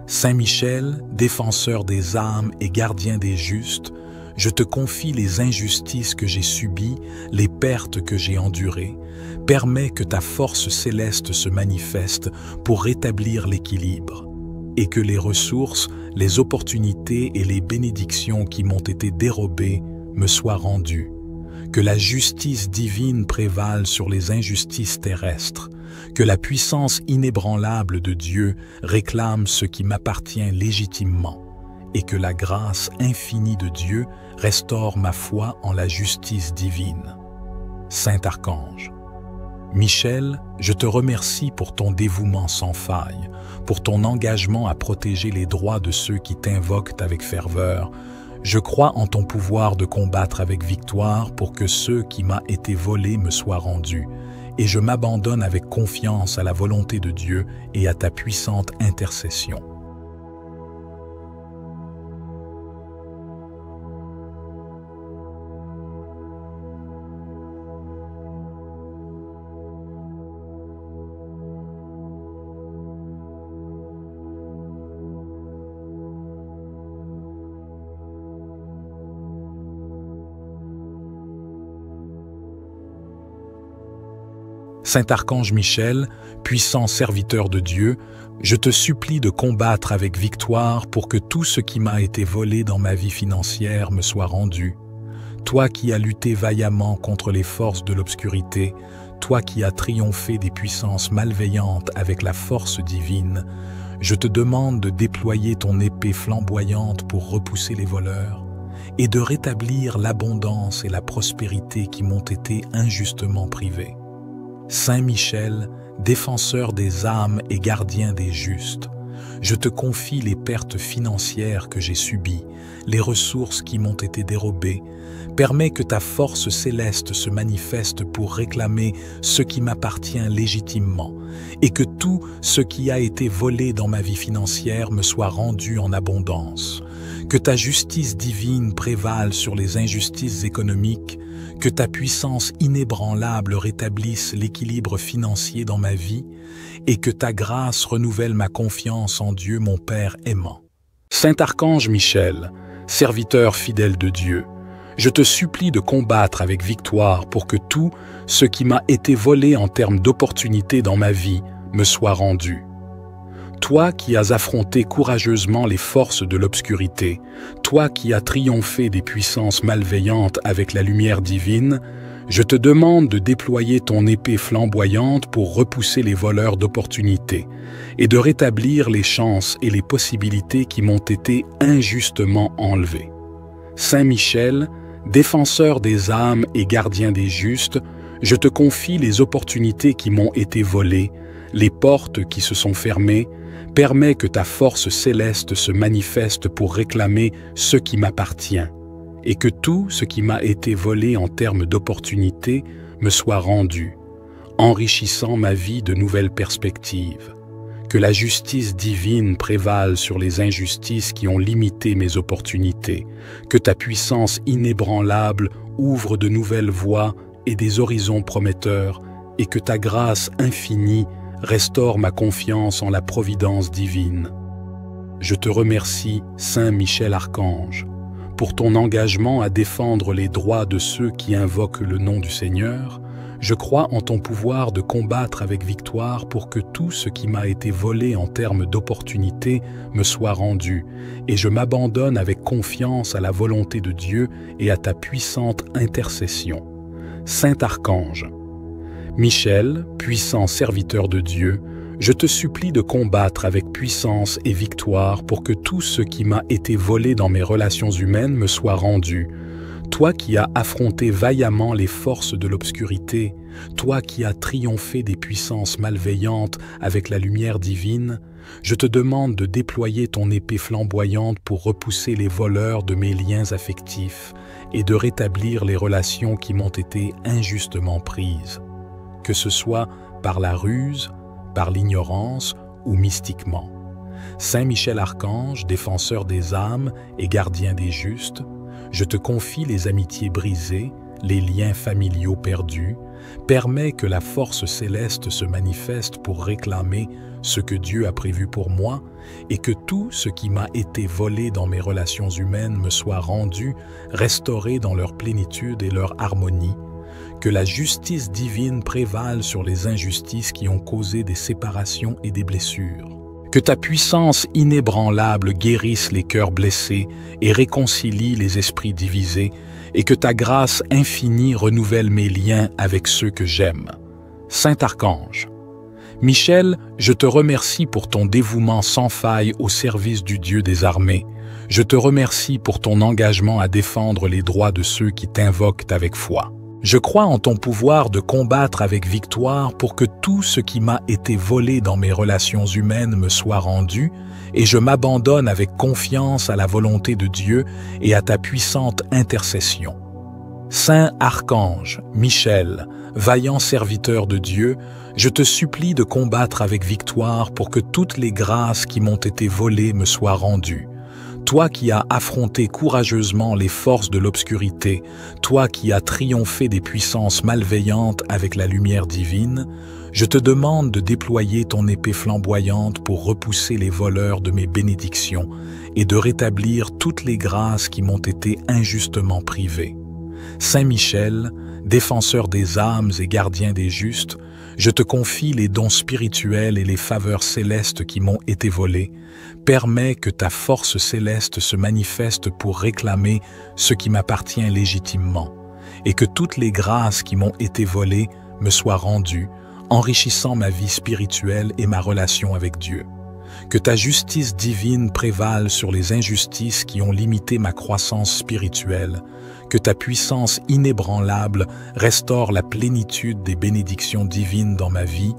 Saint Michel, défenseur des âmes et gardien des justes, je te confie les injustices que j'ai subies, les pertes que j'ai endurées. Permets que ta force céleste se manifeste pour rétablir l'équilibre, et que les ressources, les opportunités et les bénédictions qui m'ont été dérobées me soient rendues. Que la justice divine prévale sur les injustices terrestres, que la puissance inébranlable de Dieu réclame ce qui m'appartient légitimement, et que la grâce infinie de Dieu restaure ma foi en la justice divine. Saint Archange, Michel, je te remercie pour ton dévouement sans faille, pour ton engagement à protéger les droits de ceux qui t'invoquent avec ferveur. Je crois en ton pouvoir de combattre avec victoire pour que ceux qui m'a été volés me soient rendus, et je m'abandonne avec confiance à la volonté de Dieu et à ta puissante intercession. Saint Archange Michel, puissant serviteur de Dieu, je te supplie de combattre avec victoire pour que tout ce qui m'a été volé dans ma vie financière me soit rendu. Toi qui as lutté vaillamment contre les forces de l'obscurité, toi qui as triomphé des puissances malveillantes avec la force divine, je te demande de déployer ton épée flamboyante pour repousser les voleurs et de rétablir l'abondance et la prospérité qui m'ont été injustement privées. Saint Michel, défenseur des âmes et gardien des justes, je te confie les pertes financières que j'ai subies, les ressources qui m'ont été dérobées. Permets que ta force céleste se manifeste pour réclamer ce qui m'appartient légitimement et que tout ce qui a été volé dans ma vie financière me soit rendu en abondance. Que ta justice divine prévale sur les injustices économiques, que ta puissance inébranlable rétablisse l'équilibre financier dans ma vie et que ta grâce renouvelle ma confiance en Dieu mon Père aimant. Saint Archange Michel, serviteur fidèle de Dieu, je te supplie de combattre avec victoire pour que tout ce qui m'a été volé en termes d'opportunités dans ma vie me soit rendu. Toi qui as affronté courageusement les forces de l'obscurité, toi qui as triomphé des puissances malveillantes avec la lumière divine, je te demande de déployer ton épée flamboyante pour repousser les voleurs d'opportunités et de rétablir les chances et les possibilités qui m'ont été injustement enlevées. Saint Michel, défenseur des âmes et gardien des justes, je te confie les opportunités qui m'ont été volées, les portes qui se sont fermées. Permets que ta force céleste se manifeste pour réclamer ce qui m'appartient et que tout ce qui m'a été volé en termes d'opportunités me soit rendu, enrichissant ma vie de nouvelles perspectives. Que la justice divine prévale sur les injustices qui ont limité mes opportunités, que ta puissance inébranlable ouvre de nouvelles voies et des horizons prometteurs, et que ta grâce infinie restaure ma confiance en la providence divine. Je te remercie, Saint Michel Archange, pour ton engagement à défendre les droits de ceux qui invoquent le nom du Seigneur. Je crois en ton pouvoir de combattre avec victoire pour que tout ce qui m'a été volé en termes d'opportunités me soit rendu, et je m'abandonne avec confiance à la volonté de Dieu et à ta puissante intercession. Saint Archange Michel, puissant serviteur de Dieu, je te supplie de combattre avec puissance et victoire pour que tout ce qui m'a été volé dans mes relations humaines me soit rendu. Toi qui as affronté vaillamment les forces de l'obscurité, toi qui as triomphé des puissances malveillantes avec la lumière divine, je te demande de déployer ton épée flamboyante pour repousser les voleurs de mes liens affectifs et de rétablir les relations qui m'ont été injustement prises. Que ce soit par la ruse, par l'ignorance ou mystiquement. Saint Michel Archange, défenseur des âmes et gardien des justes, je te confie les amitiés brisées, les liens familiaux perdus, permets que la force céleste se manifeste pour réclamer ce que Dieu a prévu pour moi et que tout ce qui m'a été volé dans mes relations humaines me soit rendu, restauré dans leur plénitude et leur harmonie. Que la justice divine prévale sur les injustices qui ont causé des séparations et des blessures. Que ta puissance inébranlable guérisse les cœurs blessés et réconcilie les esprits divisés, et que ta grâce infinie renouvelle mes liens avec ceux que j'aime. Saint Archange Michel, je te remercie pour ton dévouement sans faille au service du Dieu des armées. Je te remercie pour ton engagement à défendre les droits de ceux qui t'invoquent avec foi. Je crois en ton pouvoir de combattre avec victoire pour que tout ce qui m'a été volé dans mes relations humaines me soit rendu, et je m'abandonne avec confiance à la volonté de Dieu et à ta puissante intercession. Saint Archange Michel, vaillant serviteur de Dieu, je te supplie de combattre avec victoire pour que toutes les grâces qui m'ont été volées me soient rendues. Toi qui as affronté courageusement les forces de l'obscurité, toi qui as triomphé des puissances malveillantes avec la lumière divine, je te demande de déployer ton épée flamboyante pour repousser les voleurs de mes bénédictions et de rétablir toutes les grâces qui m'ont été injustement privées. Saint Michel, défenseur des âmes et gardien des justes, je te confie les dons spirituels et les faveurs célestes qui m'ont été volés. Permets que ta force céleste se manifeste pour réclamer ce qui m'appartient légitimement, et que toutes les grâces qui m'ont été volées me soient rendues, enrichissant ma vie spirituelle et ma relation avec Dieu. Que ta justice divine prévale sur les injustices qui ont limité ma croissance spirituelle, que ta puissance inébranlable restaure la plénitude des bénédictions divines dans ma vie,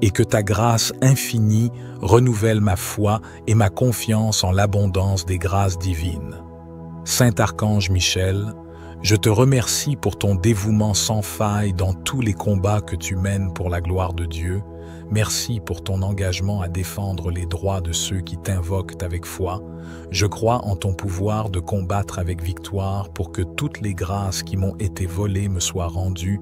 et que ta grâce infinie renouvelle ma foi et ma confiance en l'abondance des grâces divines. Saint Archange Michel, je te remercie pour ton dévouement sans faille dans tous les combats que tu mènes pour la gloire de Dieu. Merci pour ton engagement à défendre les droits de ceux qui t'invoquent avec foi. Je crois en ton pouvoir de combattre avec victoire pour que toutes les grâces qui m'ont été volées me soient rendues,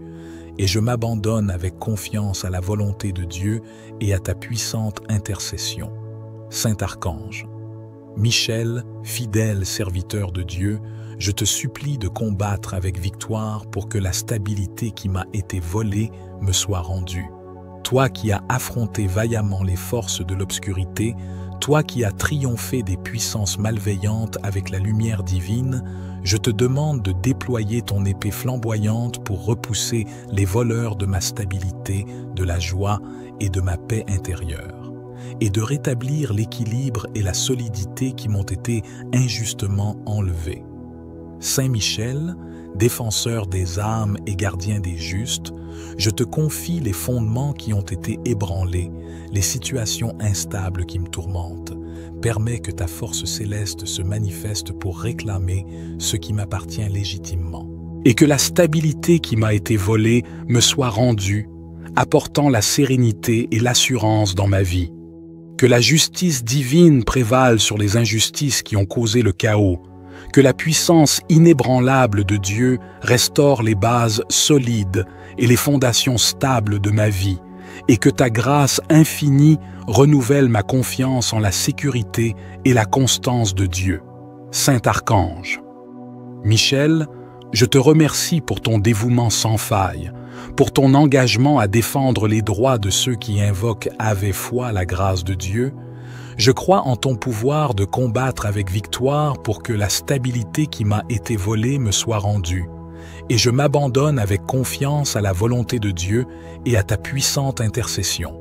et je m'abandonne avec confiance à la volonté de Dieu et à ta puissante intercession. Saint Archange, Michel, fidèle serviteur de Dieu, je te supplie de combattre avec victoire pour que la stabilité qui m'a été volée me soit rendue. Toi qui as affronté vaillamment les forces de l'obscurité, toi qui as triomphé des puissances malveillantes avec la lumière divine, je te demande de déployer ton épée flamboyante pour repousser les voleurs de ma stabilité, de la joie et de ma paix intérieure, et de rétablir l'équilibre et la solidité qui m'ont été injustement enlevés. Saint Michel, défenseur des âmes et gardien des justes, je te confie les fondements qui ont été ébranlés, les situations instables qui me tourmentent. Permets que ta force céleste se manifeste pour réclamer ce qui m'appartient légitimement, et que la stabilité qui m'a été volée me soit rendue, apportant la sérénité et l'assurance dans ma vie. Que la justice divine prévale sur les injustices qui ont causé le chaos, que la puissance inébranlable de Dieu restaure les bases solides et les fondations stables de ma vie, et que ta grâce infinie renouvelle ma confiance en la sécurité et la constance de Dieu. Saint Archange, Michel, je te remercie pour ton dévouement sans faille, pour ton engagement à défendre les droits de ceux qui invoquent avec foi la grâce de Dieu. Je crois en ton pouvoir de combattre avec victoire pour que la stabilité qui m'a été volée me soit rendue, et je m'abandonne avec confiance à la volonté de Dieu et à ta puissante intercession.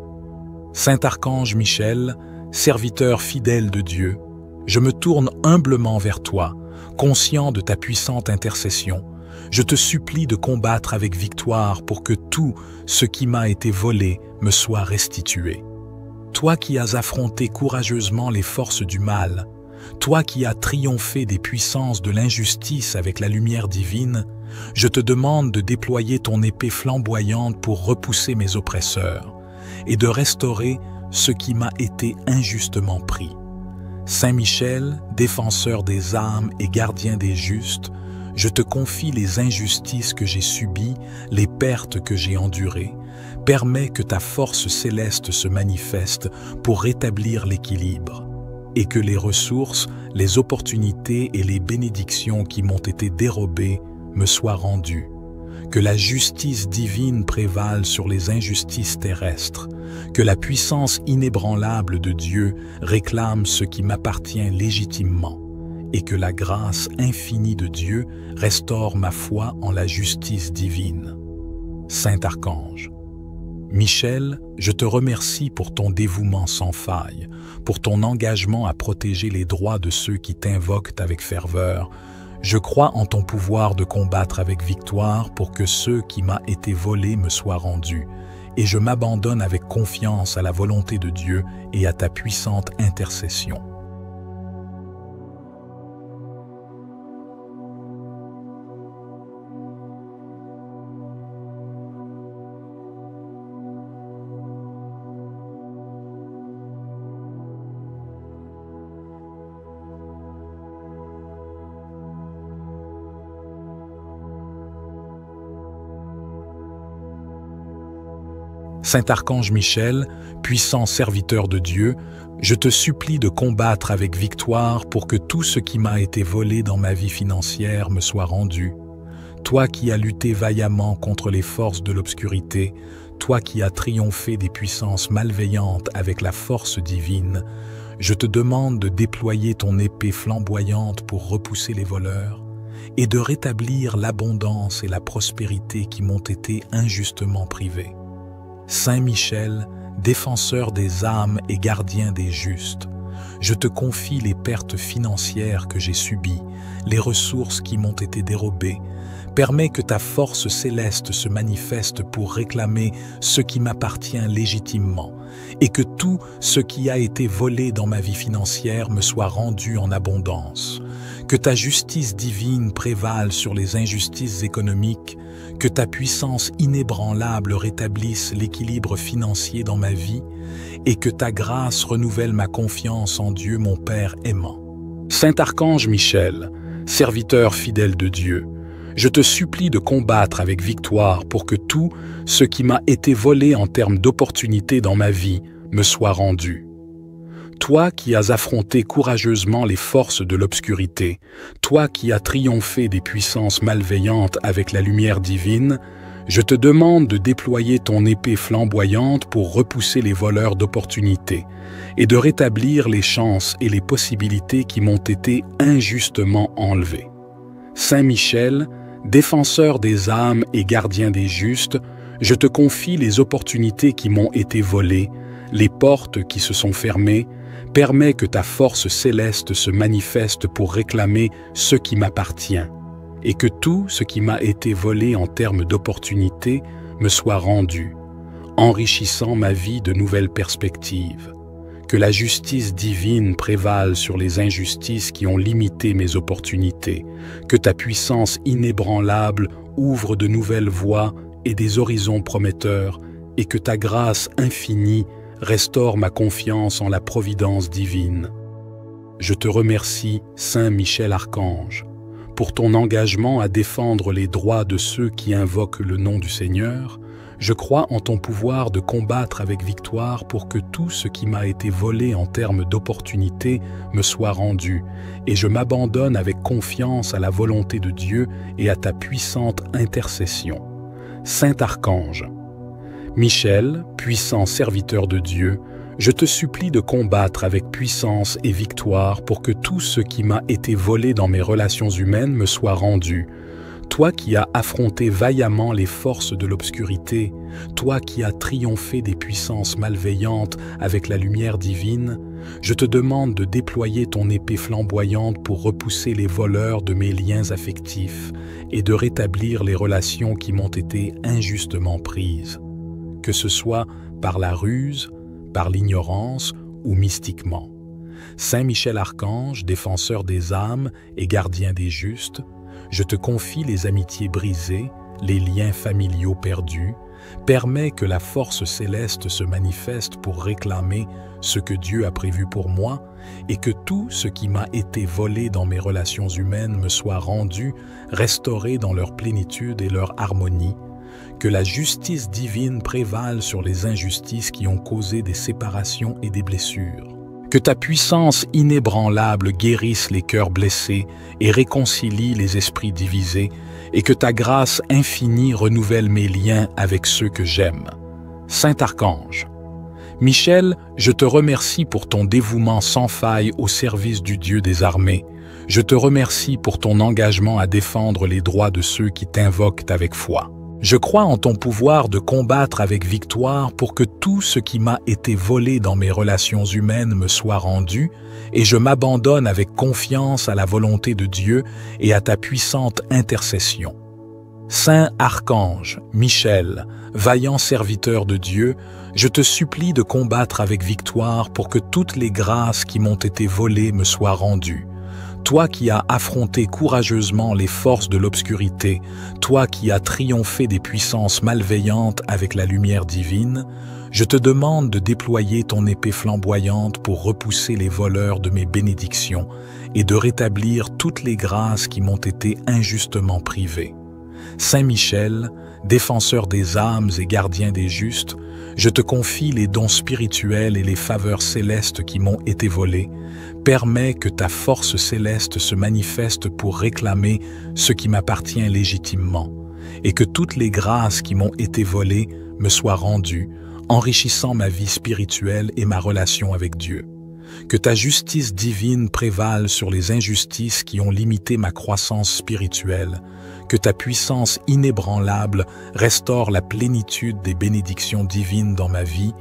Saint Archange Michel, serviteur fidèle de Dieu, je me tourne humblement vers toi, conscient de ta puissante intercession. Je te supplie de combattre avec victoire pour que tout ce qui m'a été volé me soit restitué. Toi qui as affronté courageusement les forces du mal, toi qui as triomphé des puissances de l'injustice avec la lumière divine, je te demande de déployer ton épée flamboyante pour repousser mes oppresseurs et de restaurer ce qui m'a été injustement pris. Saint Michel, défenseur des âmes et gardien des justes, je te confie les injustices que j'ai subies, les pertes que j'ai endurées. Permets que ta force céleste se manifeste pour rétablir l'équilibre, et que les ressources, les opportunités et les bénédictions qui m'ont été dérobées me soient rendues. Que la justice divine prévale sur les injustices terrestres, que la puissance inébranlable de Dieu réclame ce qui m'appartient légitimement, et que la grâce infinie de Dieu restaure ma foi en la justice divine. Saint Archange, Michel, je te remercie pour ton dévouement sans faille, pour ton engagement à protéger les droits de ceux qui t'invoquent avec ferveur. Je crois en ton pouvoir de combattre avec victoire pour que ceux qui m'a été volés me soient rendus, et je m'abandonne avec confiance à la volonté de Dieu et à ta puissante intercession. Saint Archange Michel, puissant serviteur de Dieu, je te supplie de combattre avec victoire pour que tout ce qui m'a été volé dans ma vie financière me soit rendu. toi qui as lutté vaillamment contre les forces de l'obscurité, toi qui as triomphé des puissances malveillantes avec la force divine, je te demande de déployer ton épée flamboyante pour repousser les voleurs et de rétablir l'abondance et la prospérité qui m'ont été injustement privées. Saint Michel, défenseur des âmes et gardien des justes, je te confie les pertes financières que j'ai subies, les ressources qui m'ont été dérobées. Permets que ta force céleste se manifeste pour réclamer ce qui m'appartient légitimement et que tout ce qui a été volé dans ma vie financière me soit rendu en abondance. Que ta justice divine prévale sur les injustices économiques, que ta puissance inébranlable rétablisse l'équilibre financier dans ma vie et que ta grâce renouvelle ma confiance en Dieu mon Père aimant. Saint Archange Michel, serviteur fidèle de Dieu, je te supplie de combattre avec victoire pour que tout ce qui m'a été volé en termes d'opportunités dans ma vie me soit rendu. Toi qui as affronté courageusement les forces de l'obscurité, toi qui as triomphé des puissances malveillantes avec la lumière divine, je te demande de déployer ton épée flamboyante pour repousser les voleurs d'opportunités et de rétablir les chances et les possibilités qui m'ont été injustement enlevées. Saint Michel, défenseur des âmes et gardien des justes, je te confie les opportunités qui m'ont été volées, les portes qui se sont fermées. Permets que ta force céleste se manifeste pour réclamer ce qui m'appartient et que tout ce qui m'a été volé en termes d'opportunités me soit rendu, enrichissant ma vie de nouvelles perspectives. Que la justice divine prévale sur les injustices qui ont limité mes opportunités, que ta puissance inébranlable ouvre de nouvelles voies et des horizons prometteurs, et que ta grâce infinie restaure ma confiance en la providence divine. Je te remercie, Saint Michel Archange, pour ton engagement à défendre les droits de ceux qui invoquent le nom du Seigneur. Je crois en ton pouvoir de combattre avec victoire pour que tout ce qui m'a été volé en termes d'opportunités me soit rendu, et je m'abandonne avec confiance à la volonté de Dieu et à ta puissante intercession. Saint Archange, Michel, puissant serviteur de Dieu, je te supplie de combattre avec puissance et victoire pour que tout ce qui m'a été volé dans mes relations humaines me soit rendu. Toi qui as affronté vaillamment les forces de l'obscurité, toi qui as triomphé des puissances malveillantes avec la lumière divine, je te demande de déployer ton épée flamboyante pour repousser les voleurs de mes liens affectifs et de rétablir les relations qui m'ont été injustement prises, que ce soit par la ruse, par l'ignorance ou mystiquement. Saint Michel Archange, défenseur des âmes et gardien des justes, je te confie les amitiés brisées, les liens familiaux perdus. Permets que la force céleste se manifeste pour réclamer ce que Dieu a prévu pour moi et que tout ce qui m'a été volé dans mes relations humaines me soit rendu, restauré dans leur plénitude et leur harmonie. Que la justice divine prévale sur les injustices qui ont causé des séparations et des blessures. Que ta puissance inébranlable guérisse les cœurs blessés et réconcilie les esprits divisés, et que ta grâce infinie renouvelle mes liens avec ceux que j'aime. Saint Archange, Michel, je te remercie pour ton dévouement sans faille au service du Dieu des armées. Je te remercie pour ton engagement à défendre les droits de ceux qui t'invoquent avec foi. Je crois en ton pouvoir de combattre avec victoire pour que tout ce qui m'a été volé dans mes relations humaines me soit rendu, et je m'abandonne avec confiance à la volonté de Dieu et à ta puissante intercession. Saint Archange, Michel, vaillant serviteur de Dieu, je te supplie de combattre avec victoire pour que toutes les grâces qui m'ont été volées me soient rendues. Toi qui as affronté courageusement les forces de l'obscurité, toi qui as triomphé des puissances malveillantes avec la lumière divine, je te demande de déployer ton épée flamboyante pour repousser les voleurs de mes bénédictions et de rétablir toutes les grâces qui m'ont été injustement privées. Saint Michel, défenseur des âmes et gardien des justes, je te confie les dons spirituels et les faveurs célestes qui m'ont été volés. Permets que ta force céleste se manifeste pour réclamer ce qui m'appartient légitimement, et que toutes les grâces qui m'ont été volées me soient rendues, enrichissant ma vie spirituelle et ma relation avec Dieu. Que ta justice divine prévale sur les injustices qui ont limité ma croissance spirituelle, que ta puissance inébranlable restaure la plénitude des bénédictions divines dans ma vie,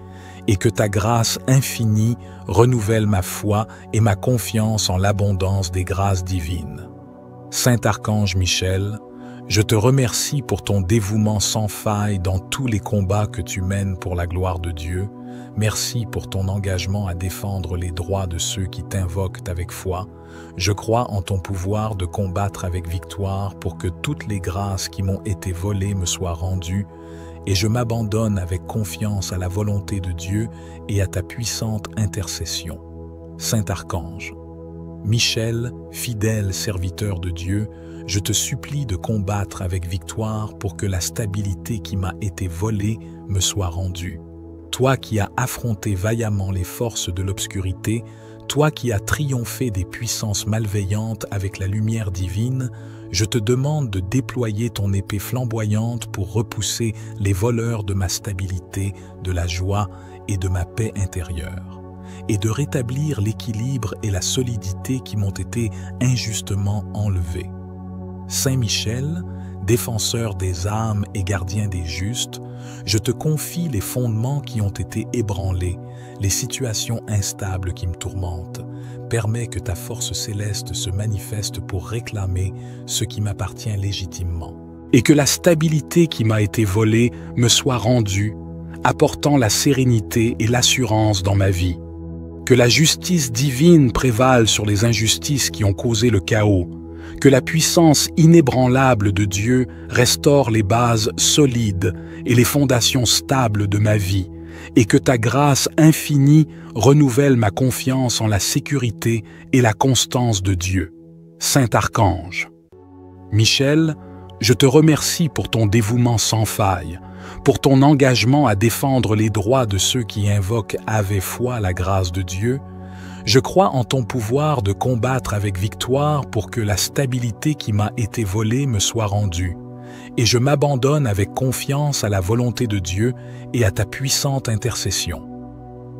et que ta grâce infinie renouvelle ma foi et ma confiance en l'abondance des grâces divines. Saint Archange Michel, je te remercie pour ton dévouement sans faille dans tous les combats que tu mènes pour la gloire de Dieu. Merci pour ton engagement à défendre les droits de ceux qui t'invoquent avec foi. Je crois en ton pouvoir de combattre avec victoire pour que toutes les grâces qui m'ont été volées me soient rendues, et je m'abandonne avec confiance à la volonté de Dieu et à ta puissante intercession. Saint Archange, Michel, fidèle serviteur de Dieu, je te supplie de combattre avec victoire pour que la stabilité qui m'a été volée me soit rendue. Toi qui as affronté vaillamment les forces de l'obscurité, toi qui as triomphé des puissances malveillantes avec la lumière divine, je te demande de déployer ton épée flamboyante pour repousser les voleurs de ma stabilité, de la joie et de ma paix intérieure, et de rétablir l'équilibre et la solidité qui m'ont été injustement enlevés. Saint Michel, défenseur des âmes et gardien des justes, je te confie les fondements qui ont été ébranlés, les situations instables qui me tourmentent. Permets que ta force céleste se manifeste pour réclamer ce qui m'appartient légitimement, et que la stabilité qui m'a été volée me soit rendue, apportant la sérénité et l'assurance dans ma vie. Que la justice divine prévale sur les injustices qui ont causé le chaos, que la puissance inébranlable de Dieu restaure les bases solides et les fondations stables de ma vie, et que ta grâce infinie renouvelle ma confiance en la sécurité et la constance de Dieu. Saint Archange, Michel, je te remercie pour ton dévouement sans faille, pour ton engagement à défendre les droits de ceux qui invoquent avec foi la grâce de Dieu. Je crois en ton pouvoir de combattre avec victoire pour que la stabilité qui m'a été volée me soit rendue, et je m'abandonne avec confiance à la volonté de Dieu et à ta puissante intercession.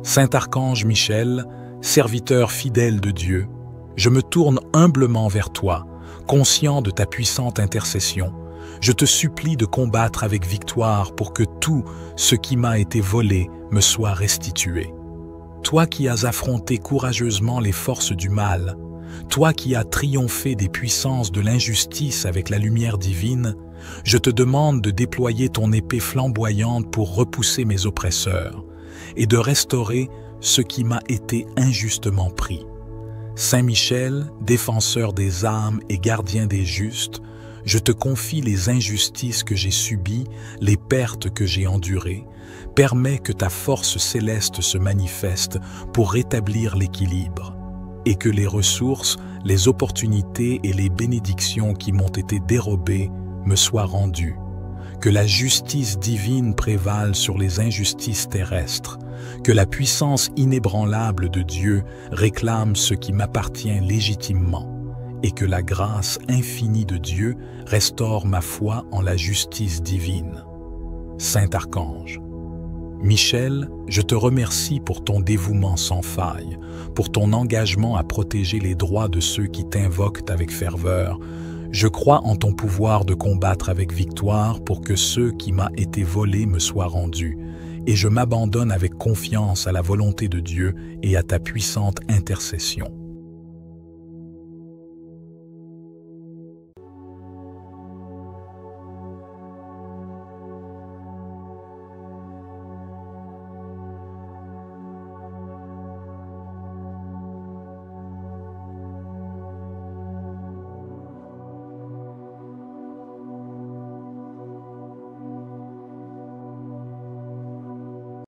Saint Archange Michel, serviteur fidèle de Dieu, je me tourne humblement vers toi, conscient de ta puissante intercession. Je te supplie de combattre avec victoire pour que tout ce qui m'a été volé me soit restitué. Toi qui as affronté courageusement les forces du mal, toi qui as triomphé des puissances de l'injustice avec la lumière divine, je te demande de déployer ton épée flamboyante pour repousser mes oppresseurs et de restaurer ce qui m'a été injustement pris. Saint Michel, défenseur des âmes et gardien des justes, je te confie les injustices que j'ai subies, les pertes que j'ai endurées. Permets que ta force céleste se manifeste pour rétablir l'équilibre, et que les ressources, les opportunités et les bénédictions qui m'ont été dérobées me soient rendues. Que la justice divine prévale sur les injustices terrestres, que la puissance inébranlable de Dieu réclame ce qui m'appartient légitimement, et que la grâce infinie de Dieu restaure ma foi en la justice divine. Saint Archange, Michel, je te remercie pour ton dévouement sans faille, pour ton engagement à protéger les droits de ceux qui t'invoquent avec ferveur. Je crois en ton pouvoir de combattre avec victoire pour que ceux qui m'a été volés me soient rendus, et je m'abandonne avec confiance à la volonté de Dieu et à ta puissante intercession.